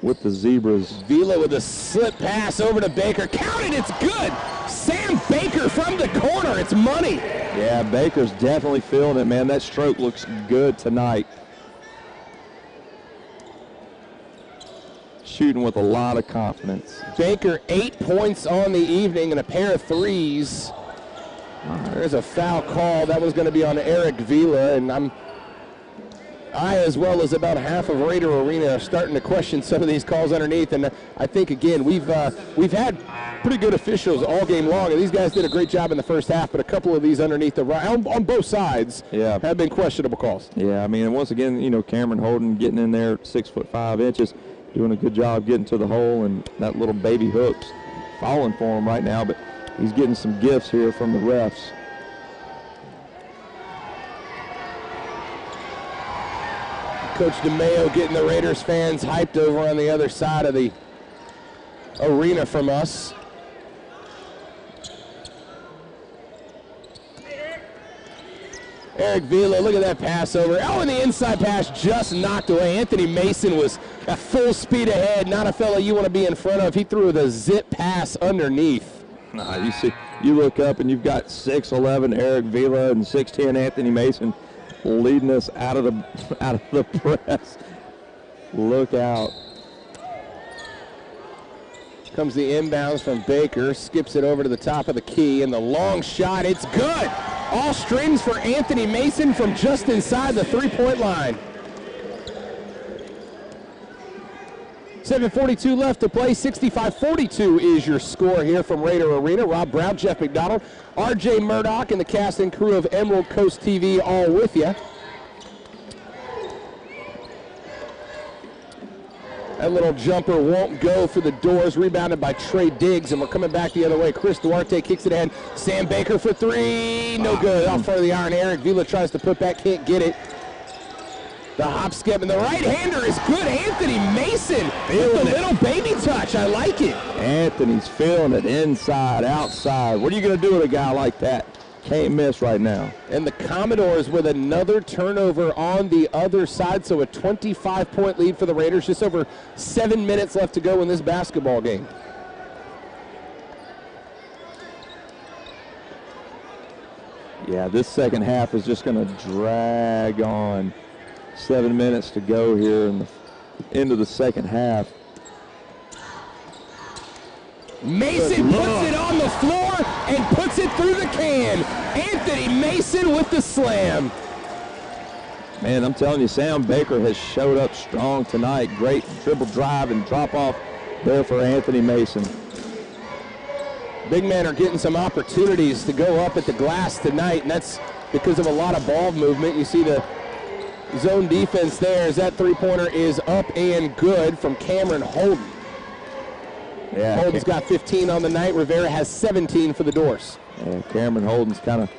Speaker 2: with the Zebras.
Speaker 1: Vila with a slip pass over to Baker. Counted, it's good. Sam Baker from the corner, it's money.
Speaker 2: Yeah, Baker's definitely feeling it, man. That stroke looks good tonight. Shooting with a lot of confidence.
Speaker 1: Baker 8 points on the evening and a pair of threes. There's a foul call. That was going to be on Eric Vila, and I, as well as about half of Raider Arena, are starting to question some of these calls underneath. And I think, again, we've had pretty good officials all game long, and these guys did a great job in the first half, but a couple of these underneath the on both sides have been questionable calls.
Speaker 2: Yeah, I mean, and once again, you know, Cameron Holden getting in there 6'5", doing a good job getting to the hole, and that little baby hook's falling for him right now, but he's getting some gifts here from the refs.
Speaker 1: Coach DeMayo getting the Raiders fans hyped over on the other side of the arena from us. Eric Vila, look at that pass over. Oh, and the inside pass just knocked away. Anthony Mason was at full speed ahead. Not a fella you want to be in front of. He threw the zip pass underneath.
Speaker 2: You see, you look up and you've got 6'11" Eric Vila and 6'10" Anthony Mason leading us out of the press. Look out.
Speaker 1: Comes the inbounds from Baker, skips it over to the top of the key, and the long shot, it's good. All strings for Anthony Mason from just inside the three-point line. 7:42 left to play. 65-42 is your score here from Raider Arena. Rob Brown, Jeff McDonald, R.J. Murdoch, and the cast and crew of Emerald Coast TV all with you. That little jumper won't go for the Doors. Rebounded by Trey Diggs, and we're coming back the other way. Chris Duarte kicks it in. Sam Baker for three. No good. Off front of the iron. Eric Vila tries to put back, can't get it. The hop skip, and the right-hander is good. Anthony Mason with the little baby touch. I like it.
Speaker 2: Anthony's feeling it inside, outside. What are you going to do with a guy like that? Can't miss right now.
Speaker 1: And the Commodores with another turnover on the other side, so a 25-point lead for the Raiders. Just over 7 minutes left to go in this basketball game.
Speaker 2: Yeah, this second half is just going to drag on. 7 minutes to go here in the end of the second half.
Speaker 1: Mason puts it on the floor and puts it through the can. Anthony Mason with the slam.
Speaker 2: Man, I'm telling you, Sam Baker has showed up strong tonight. Great dribble drive and drop off there for Anthony Mason.
Speaker 1: Big men are getting some opportunities to go up at the glass tonight, and that's because of a lot of ball movement. You see the zone defense there as that three-pointer is up and good from Cameron Holden.
Speaker 2: Yeah,
Speaker 1: Holden's got 15 on the night. Rivera has 17 for the Doors.
Speaker 2: Yeah, Cameron Holden's kind of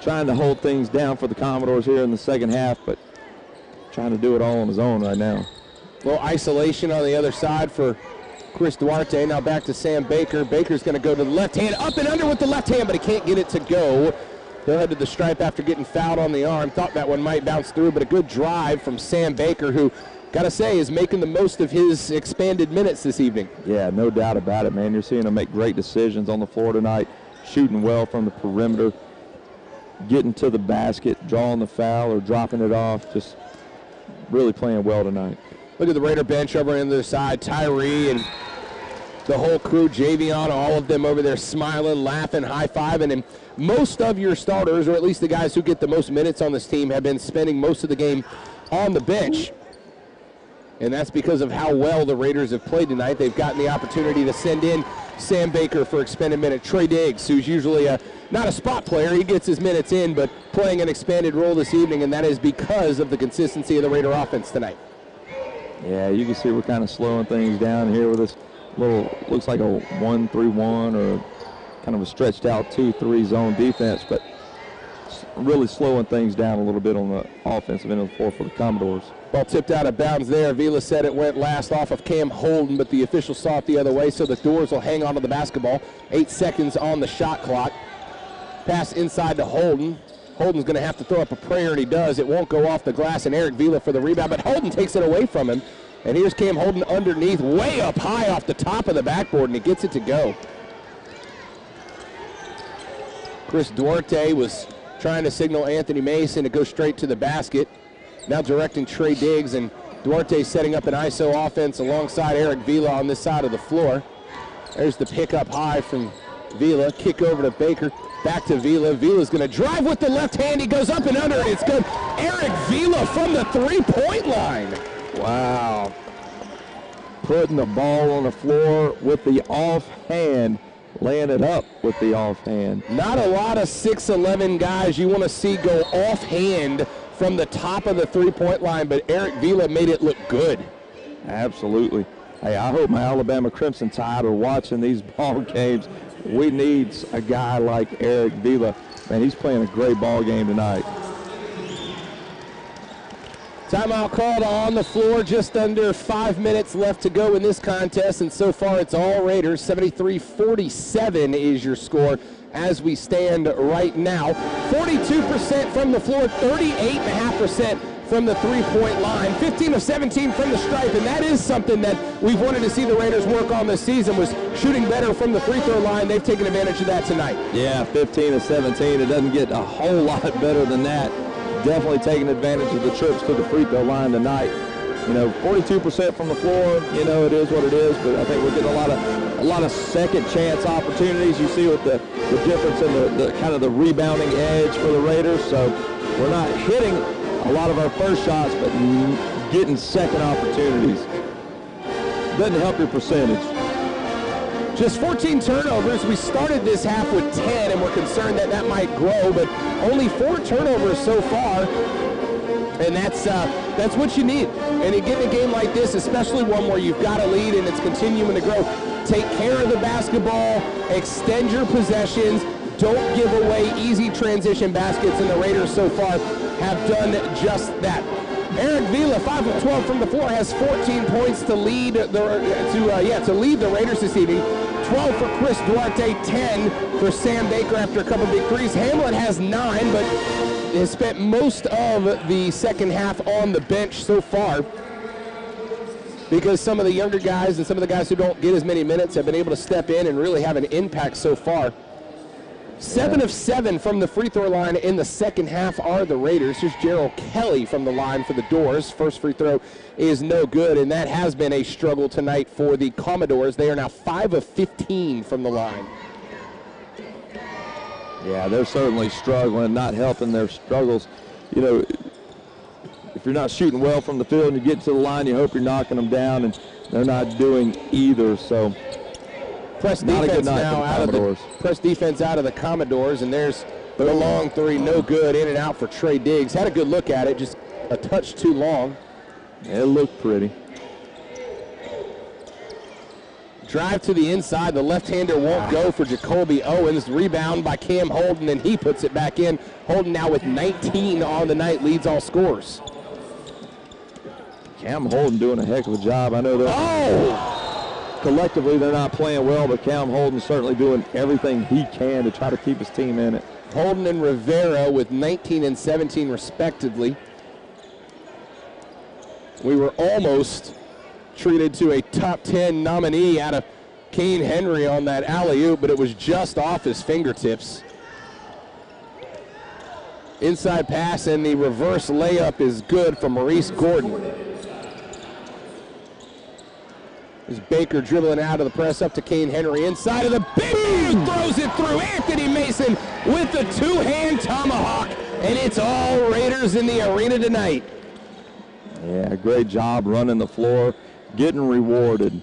Speaker 2: trying to hold things down for the Commodores here in the second half, but trying to do it all on his own right now.
Speaker 1: A little isolation on the other side for Chris Duarte. Now back to Sam Baker. Baker's going to go to the left hand, up and under with the left hand, but he can't get it to go. He'll head to the stripe after getting fouled on the arm. Thought that one might bounce through, but a good drive from Sam Baker, who, gotta say, is making the most of his expanded minutes this evening.
Speaker 2: Yeah, no doubt about it, man. You're seeing him make great decisions on the floor tonight, shooting well from the perimeter, getting to the basket, drawing the foul or dropping it off, just really playing well tonight.
Speaker 1: Look at the Raider bench over on the other side. Tyree and the whole crew, Javion, all of them over there smiling, laughing, high-fiving. And most of your starters, or at least the guys who get the most minutes on this team, have been spending most of the game on the bench. And that's because of how well the Raiders have played tonight. They've gotten the opportunity to send in Sam Baker for expanded minute. Trey Diggs, who's usually not a spot player, he gets his minutes in, but playing an expanded role this evening, and that is because of the consistency of the Raider offense tonight.
Speaker 2: Yeah, you can see we're kind of slowing things down here with this little, looks like a 1-3-1 or kind of a stretched out 2-3 zone defense, but really slowing things down a little bit on the offensive end of the floor for the Commodores.
Speaker 1: Ball tipped out of bounds there. Vila said it went last off of Cam Holden, but the official saw it the other way, so the Doors will hang on to the basketball. 8 seconds on the shot clock. Pass inside to Holden. Holden's going to have to throw up a prayer, and he does. It won't go off the glass, and Eric Vila for the rebound, but Holden takes it away from him. And here's Cam Holden underneath, way up high off the top of the backboard, and he gets it to go. Chris Duarte was trying to signal Anthony Mason to go straight to the basket. Now directing Trey Diggs, and Duarte setting up an ISO offense alongside Eric Vila on this side of the floor. There's the pick up high from Vila. Kick over to Baker. Back to Vila. Vila's going to drive with the left hand. He goes up and under, and it's good. Eric Vila from the three-point line.
Speaker 2: Wow. Putting the ball on the floor with the offhand, laying it up with the offhand.
Speaker 1: Not a lot of 6'11 guys you want to see go offhand from the top of the three-point line, but Eric Vila made it look good.
Speaker 2: Absolutely. Hey, I hope my Alabama Crimson Tide are watching these ball games. We need a guy like Eric Vila. Man, he's playing a great ball game tonight.
Speaker 1: Timeout called on the floor, just under 5 minutes left to go in this contest, and so far it's all Raiders. 73-47 is your score as we stand right now. 42% from the floor, 38.5% from the three-point line, 15 of 17 from the stripe, and that is something that we've wanted to see the Raiders work on this season, was shooting better from the free-throw line. They've taken advantage of that tonight.
Speaker 2: Yeah, 15 of 17. It doesn't get a whole lot better than that. Definitely taking advantage of the trips to the free throw line tonight. You know, 42% from the floor, you know, it is what it is, but I think we're getting a lot of second chance opportunities. You see with the difference in the kind of the rebounding edge for the Raiders. So we're not hitting a lot of our first shots, but getting second opportunities. Doesn't help your percentage.
Speaker 1: Just 14 turnovers. We started this half with 10, and we're concerned that that might grow, but only 4 turnovers so far, and that's what you need. And you get in a game like this, especially one where you've got a lead and it's continuing to grow, take care of the basketball, extend your possessions, don't give away easy transition baskets, and the Raiders so far have done just that. Eric Vila, 5 of 12 from the floor, has 14 points to lead the lead the Raiders this evening. 12 for Chris Duarte, 10 for Sam Baker after a couple big threes. Hamlet has 9, but has spent most of the second half on the bench so far because some of the younger guys and some of the guys who don't get as many minutes have been able to step in and really have an impact so far. 7 of 7 from the free throw line in the second half are the Raiders. Here's Gerald Kelly from the line for the Doors. First free throw is no good, and that has been a struggle tonight for the Commodores. They are now 5 of 15 from the line.
Speaker 2: Yeah, they're certainly struggling, not helping their struggles. You know, if you're not shooting well from the field and you get to the line, you hope you're knocking them down, and they're not doing either. So
Speaker 1: press defense now out of the press defense out of the Commodores, and there's the long three, no good, in and out for Trey Diggs. Had a good look at it, just a touch too long.
Speaker 2: It looked pretty.
Speaker 1: Drive to the inside, the left-hander won't go for Jacoby Owens. Rebound by Cam Holden, and he puts it back in. Holden now with 19 on the night, leads all scorers.
Speaker 2: Cam Holden doing a heck of a job. I know they're collectively they're not playing well, but Cam Holden certainly doing everything he can to try to keep his team in it.
Speaker 1: Holden and Rivera with 19 and 17 respectively. We were almost treated to a top 10 nominee out of Kane Henry on that alley-oop, but it was just off his fingertips. Inside pass, and the reverse layup is good for Maurice Gordon. There's Baker dribbling out of the press up to Kane Henry. Inside of the big man, throws it through. Anthony Mason with the two-hand tomahawk, and it's all Raiders in the arena tonight.
Speaker 2: Yeah, great job running the floor, getting rewarded.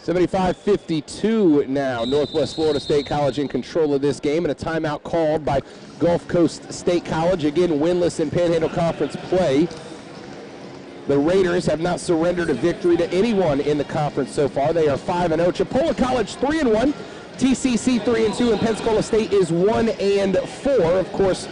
Speaker 1: 75-52 now. Northwest Florida State College in control of this game, and a timeout called by Gulf Coast State College, again winless in Panhandle Conference play. The Raiders have not surrendered a victory to anyone in the conference so far. They are 5-0. Chipola College 3-1. TCC 3-2, and Pensacola State is 1-4. Of course,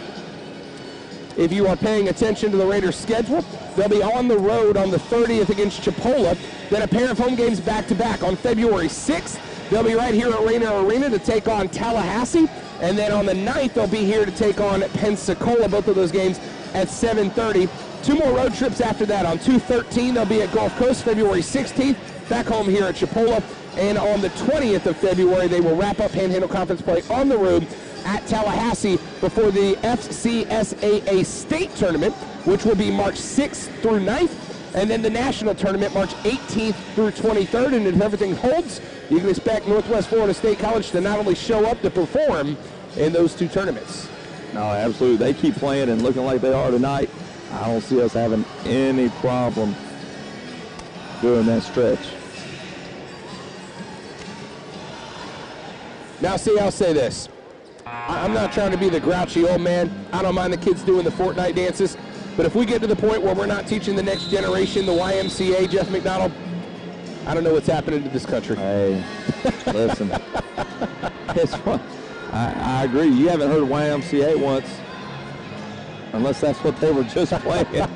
Speaker 1: if you are paying attention to the Raiders' schedule, they'll be on the road on the 30th against Chipola. Then a pair of home games back-to-back. On February 6th, they'll be right here at Rainier Arena to take on Tallahassee. And then on the 9th, they'll be here to take on Pensacola. Both of those games at 7:30. 2 more road trips after that. On 2/13, they'll be at Gulf Coast, February 16th, back home here at Chipola. And on the 20th of February, they will wrap up Panhandle Conference play on the road at Tallahassee before the FCSAA State Tournament, which will be March 6th through 9th, and then the National Tournament March 18th through 23rd. And if everything holds, you can expect Northwest Florida State College to not only show up to perform in those 2 tournaments.
Speaker 2: No, absolutely. They keep playing and looking like they are tonight. I don't see us having any problem during that stretch.
Speaker 1: Now, see, I'll say this. I'm not trying to be the grouchy old man. I don't mind the kids doing the Fortnite dances. But if we get to the point where we're not teaching the next generation the YMCA, Jeff McDonald, I don't know what's happening to this country.
Speaker 2: Hey, listen. I agree. You haven't heard of YMCA once, unless that's what they were just playing.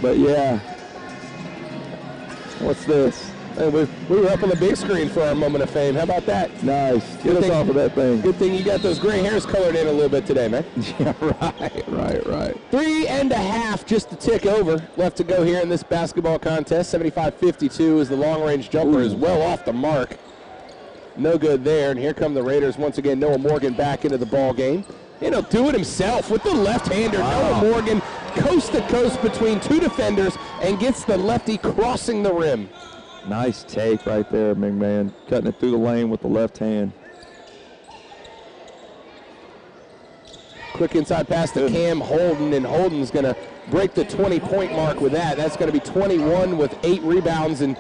Speaker 2: But, yeah. What's this?
Speaker 1: Hey, we were up on the big screen for our moment of fame. How about that?
Speaker 2: Nice. Get us off of that thing.
Speaker 1: Good thing you got those gray hairs colored in a little bit today, man.
Speaker 2: Yeah, right.
Speaker 1: 3.5 just to tick over. Left to go here in this basketball contest. 75-52 as the long-range jumper is well off the mark. No good there. And here come the Raiders once again. Noah Morgan back into the ball game. And he'll do it himself with the left-hander. Wow. Noah Morgan coast to coast between 2 defenders and gets the lefty crossing the rim.
Speaker 2: Nice take right there, McMahon. Cutting it through the lane with the left hand.
Speaker 1: Quick inside pass to Cam Holden, and Holden's going to break the 20-point mark with that. That's going to be 21 with 8 rebounds, and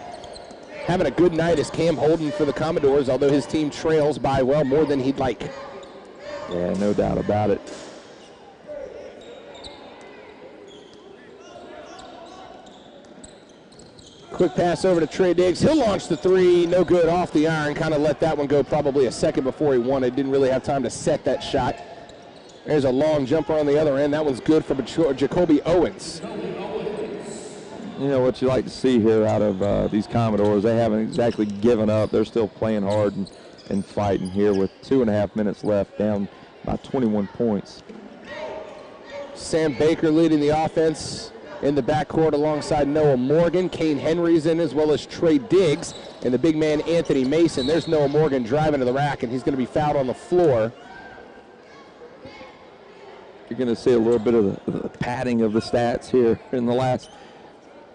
Speaker 1: having a good night is Cam Holden for the Commodores, although his team trails by, well, more than he'd like.
Speaker 2: Yeah, no doubt about it.
Speaker 1: Quick pass over to Trey Diggs. He'll launch the 3. No good off the iron. Kind of let that one go probably a second before he wanted. Didn't really have time to set that shot. There's a long jumper on the other end. That one's good for Jacoby Owens.
Speaker 2: You know what you like to see here out of these Commodores. They haven't exactly given up. They're still playing hard and fighting here with 2.5 minutes left, down by 21 points.
Speaker 1: Sam Baker leading the offense in the backcourt alongside Noah Morgan. Kane Henry's in, as well as Trey Diggs, and the big man Anthony Mason. There's Noah Morgan driving to the rack, and he's going to be fouled on the floor.
Speaker 2: You're going to see a little bit of the padding of the stats here in the last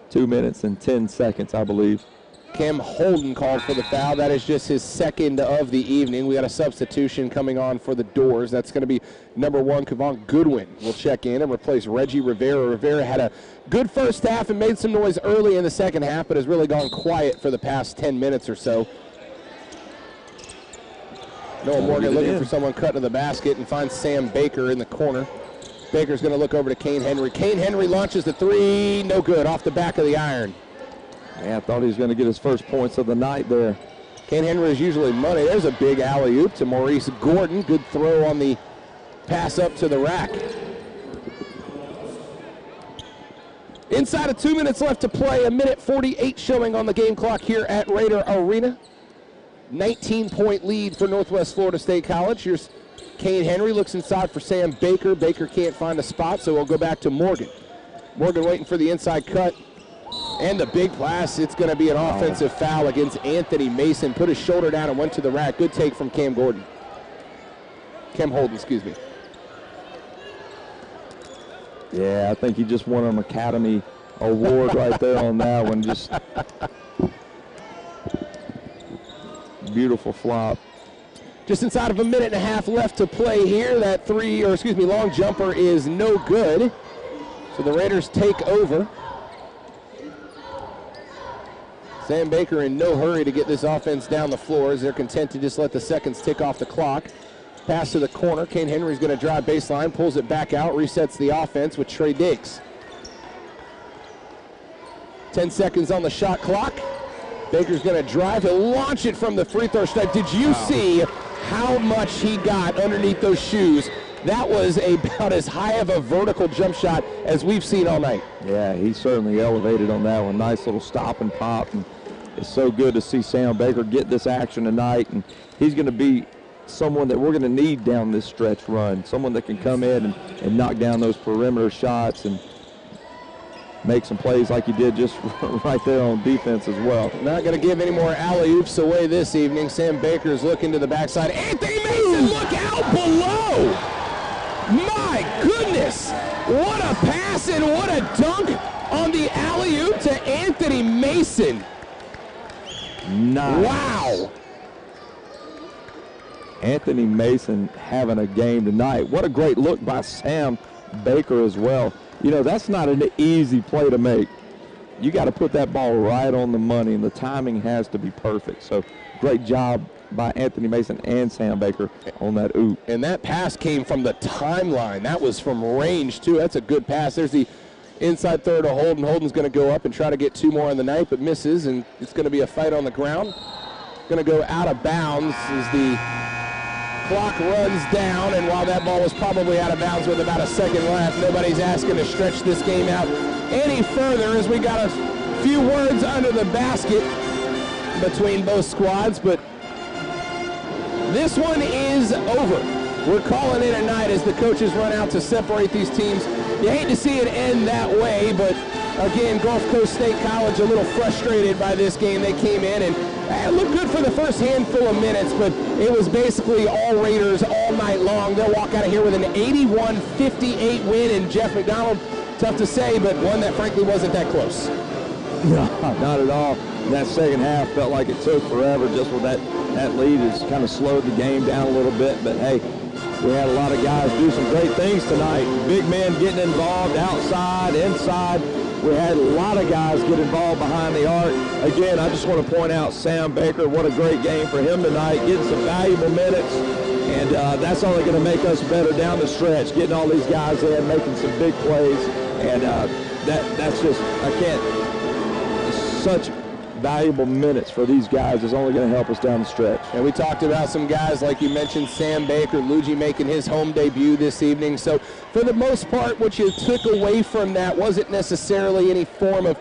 Speaker 2: 2 minutes and 10 seconds, I believe.
Speaker 1: Cam Holden called for the foul. That is just his second of the evening. We got a substitution coming on for the Doors. That's going to be number 1, Kevon Goodwin will check in and replace Reggie Rivera. Rivera had a good first half and made some noise early in the second half, but has really gone quiet for the past 10 minutes or so. Noah Morgan looking for someone cut to the basket and finds Sam Baker in the corner. Baker's going to look over to Kane Henry. Kane Henry launches the three. No good, off the back of the iron.
Speaker 2: Yeah, I thought he was going to get his first points of the night there.
Speaker 1: Kane Henry is usually money. There's a big alley-oop to Maurice Gordon. Good throw on the pass up to the rack. Inside of 2 minutes left to play, 1:48 showing on the game clock here at Raider Arena. 19-point lead for Northwest Florida State College. Here's Kane Henry, looks inside for Sam Baker. Baker can't find a spot, so we'll go back to Morgan. Morgan waiting for the inside cut. And the big pass, it's going to be an offensive foul against Anthony Mason. Put his shoulder down and went to the rack. Good take from Cam Holden, excuse me.
Speaker 2: Yeah, I think he just won an Academy Award right there on that one. Just beautiful flop.
Speaker 1: Just inside of 1.5 minutes left to play here. That long jumper is no good. So the Raiders take over. Sam Baker in no hurry to get this offense down the floor as they're content to just let the seconds tick off the clock. Pass to the corner. Kane Henry's going to drive baseline, pulls it back out, resets the offense with Trey Diggs. 10 seconds on the shot clock. Baker's going to drive. He'll launch it from the free throw stripe. Did you see how much he got underneath those shoes? That was about as high of a vertical jump shot as we've seen all night.
Speaker 2: Yeah, he certainly elevated on that one. Nice little stop and pop. And it's so good to see Sam Baker get this action tonight. And he's going to be someone that we're going to need down this stretch run. Someone that can come in and knock down those perimeter shots and make some plays like he did just right there on defense as well.
Speaker 1: Not going to give any more alley-oops away this evening. Sam Baker's looking to the backside. Anthony Mason, look out below! My goodness! What a pass and what a dunk on the alley-oop to Anthony Mason.
Speaker 2: Nice.
Speaker 1: Wow!
Speaker 2: Anthony Mason having a game tonight. What a great look by Sam Baker as well. You know, that's not an easy play to make. You got to put that ball right on the money, and the timing has to be perfect. So great job by Anthony Mason and Sam Baker on that oop.
Speaker 1: And that pass came from the timeline. That was from range, too. That's a good pass. There's the inside third to Holden. Holden's going to go up and try to get 2 more on the night, but misses, and it's going to be a fight on the ground. Going to go out of bounds as the clock runs down, and while that ball was probably out of bounds with about a second left, nobody's asking to stretch this game out any further as we got a few words under the basket between both squads, but this one is over. We're calling it a night as the coaches run out to separate these teams. You hate to see it end that way, but again, Gulf Coast State College a little frustrated by this game. They came in and it looked good for the first handful of minutes, but it was basically all Raiders all night long. They'll walk out of here with an 81-58 win, and Jeff McDonald, tough to say, but one that frankly wasn't that close.
Speaker 2: No, not at all. That second half felt like it took forever just with that lead. Has kind of slowed the game down a little bit, but hey, we had a lot of guys do some great things tonight. Big men getting involved outside, inside. We had a lot of guys get involved behind the arc. Again, I just want to point out Sam Baker. What a great game for him tonight, getting some valuable minutes. And that's only going to make us better down the stretch, getting all these guys in, making some big plays. And that's just, I can't, such valuable minutes for these guys is only going to help us down the stretch.
Speaker 1: And we talked about some guys, like you mentioned, Sam Baker, Luigi making his home debut this evening. So for the most part, what you took away from that wasn't necessarily any form of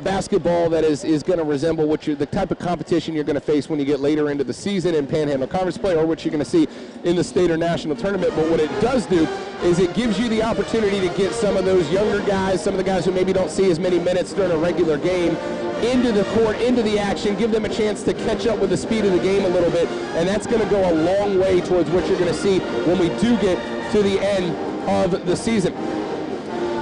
Speaker 1: basketball that is going to resemble the type of competition you're going to face when you get later into the season in Panhandle Conference play, or what you're going to see in the state or national tournament. But what it does do is it gives you the opportunity to get some of those younger guys, some of the guys who maybe don't see as many minutes during a regular game, into the court, into the action, give them a chance to catch up with the speed of the game a little bit, and that's going to go a long way towards what you're going to see when we do get to the end of the season.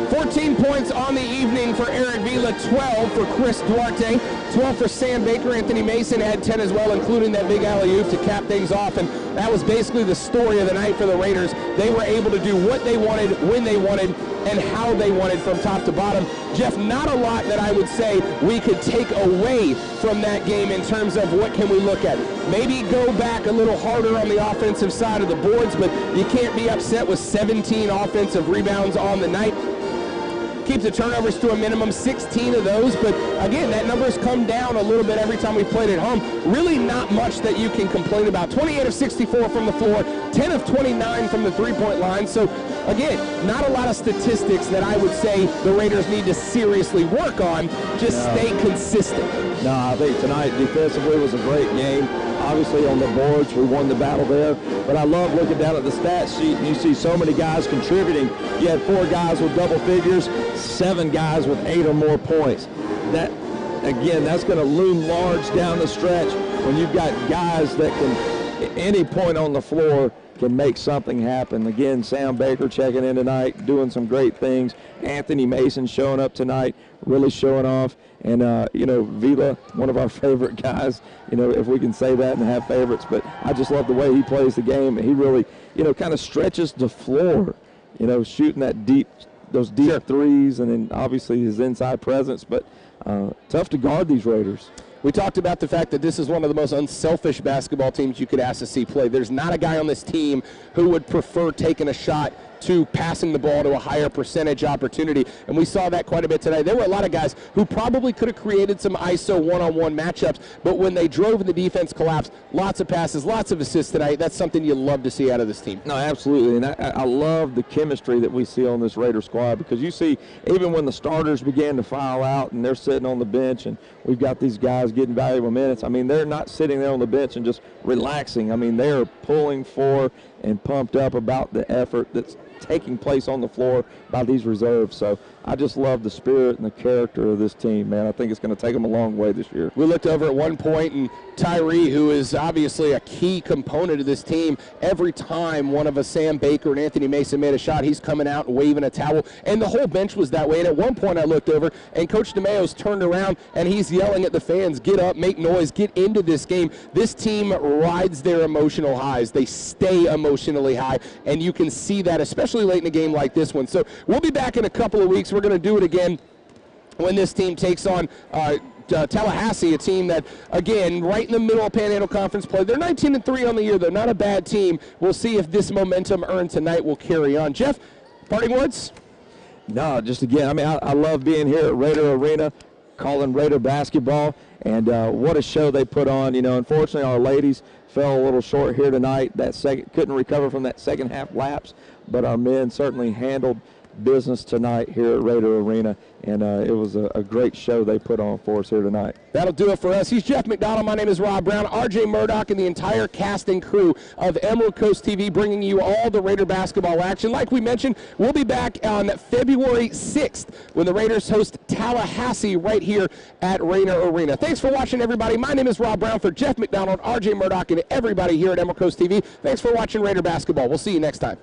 Speaker 1: 14 points on the evening for Eric Vila, 12 for Chris Duarte, 12 for Sam Baker. Anthony Mason had 10 as well, including that big alley-oop to cap things off, and that was basically the story of the night for the Raiders. They were able to do what they wanted, when they wanted, and how they wanted from top to bottom. Jeff, not a lot that I would say we could take away from that game in terms of what can we look at. Maybe go back a little harder on the offensive side of the boards, but you can't be upset with 17 offensive rebounds on the night. Keep the turnovers to a minimum, 16 of those, but again, that number's come down a little bit every time we've played at home. Really not much that you can complain about. 28 of 64 from the floor, 10 of 29 from the three-point line. So again, not a lot of statistics that I would say the Raiders need to seriously work on. Just stay consistent.
Speaker 2: No, I think tonight defensively was a great game. Obviously on the boards, we won the battle there. But I love looking down at the stat sheet, and you see so many guys contributing. You had 4 guys with double figures, 7 guys with 8 or more points. That, again, that's going to loom large down the stretch when you've got guys that can, at any point on the floor, can make something happen. Again, Sam Baker checking in tonight, doing some great things. Anthony Mason showing up tonight, really showing off. And, Vila, one of our favorite guys, if we can say that and have favorites. But I just love the way he plays the game. He really, kind of stretches the floor, shooting those deep threes, and then obviously his inside presence. But tough to guard these Raiders.
Speaker 1: We talked about the fact that this is one of the most unselfish basketball teams you could ask to see play. There's not a guy on this team who would prefer taking a shot to passing the ball to a higher percentage opportunity, and we saw that quite a bit today. There were a lot of guys who probably could have created some ISO one-on-one matchups, but when they drove and the defense collapsed, lots of passes, lots of assists tonight. That's something you love to see out of this team.
Speaker 2: No, absolutely, and I love the chemistry that we see on this Raider squad, because you see, even when the starters began to file out and they're sitting on the bench and we've got these guys getting valuable minutes, I mean, they're not sitting there on the bench and just relaxing. I mean, they're pulling for and pumped up about the effort that's taking place on the floor by these reserves. So I just love the spirit and the character of this team, man. I think it's going to take them a long way this year.
Speaker 1: We looked over at one point, and Tyree, who is obviously a key component of this team, every time one of us, Sam Baker and Anthony Mason, made a shot, he's coming out and waving a towel, and the whole bench was that way. And at one point I looked over, and Coach DeMayo's turned around, and he's yelling at the fans, get up, make noise, get into this game. This team rides their emotional highs. They stay emotionally high, and you can see that, especially late in a game like this one. So we'll be back in a couple of weeks. We're going to do it again when this team takes on Tallahassee, a team that, again, right in the middle of Panhandle Conference play. They're 19-3 on the year. They're not a bad team. We'll see if this momentum earned tonight will carry on. Jeff, parting words?
Speaker 2: No, just again, I mean, I love being here at Raider Arena, calling Raider basketball, and what a show they put on. Unfortunately, our ladies fell a little short here tonight. Couldn't recover from that second half lapse, but our men certainly handled business tonight here at Raider Arena, and it was a great show they put on for us here tonight.
Speaker 1: That'll do it for us. He's Jeff McDonald. My name is Rob Brown. RJ Murdoch and the entire cast and crew of Emerald Coast TV bringing you all the Raider basketball action. Like we mentioned, we'll be back on February 6th when the Raiders host Tallahassee right here at Raider Arena. Thanks for watching, everybody. My name is Rob Brown. For Jeff McDonald, RJ Murdoch, and everybody here at Emerald Coast TV, thanks for watching Raider basketball. We'll see you next time.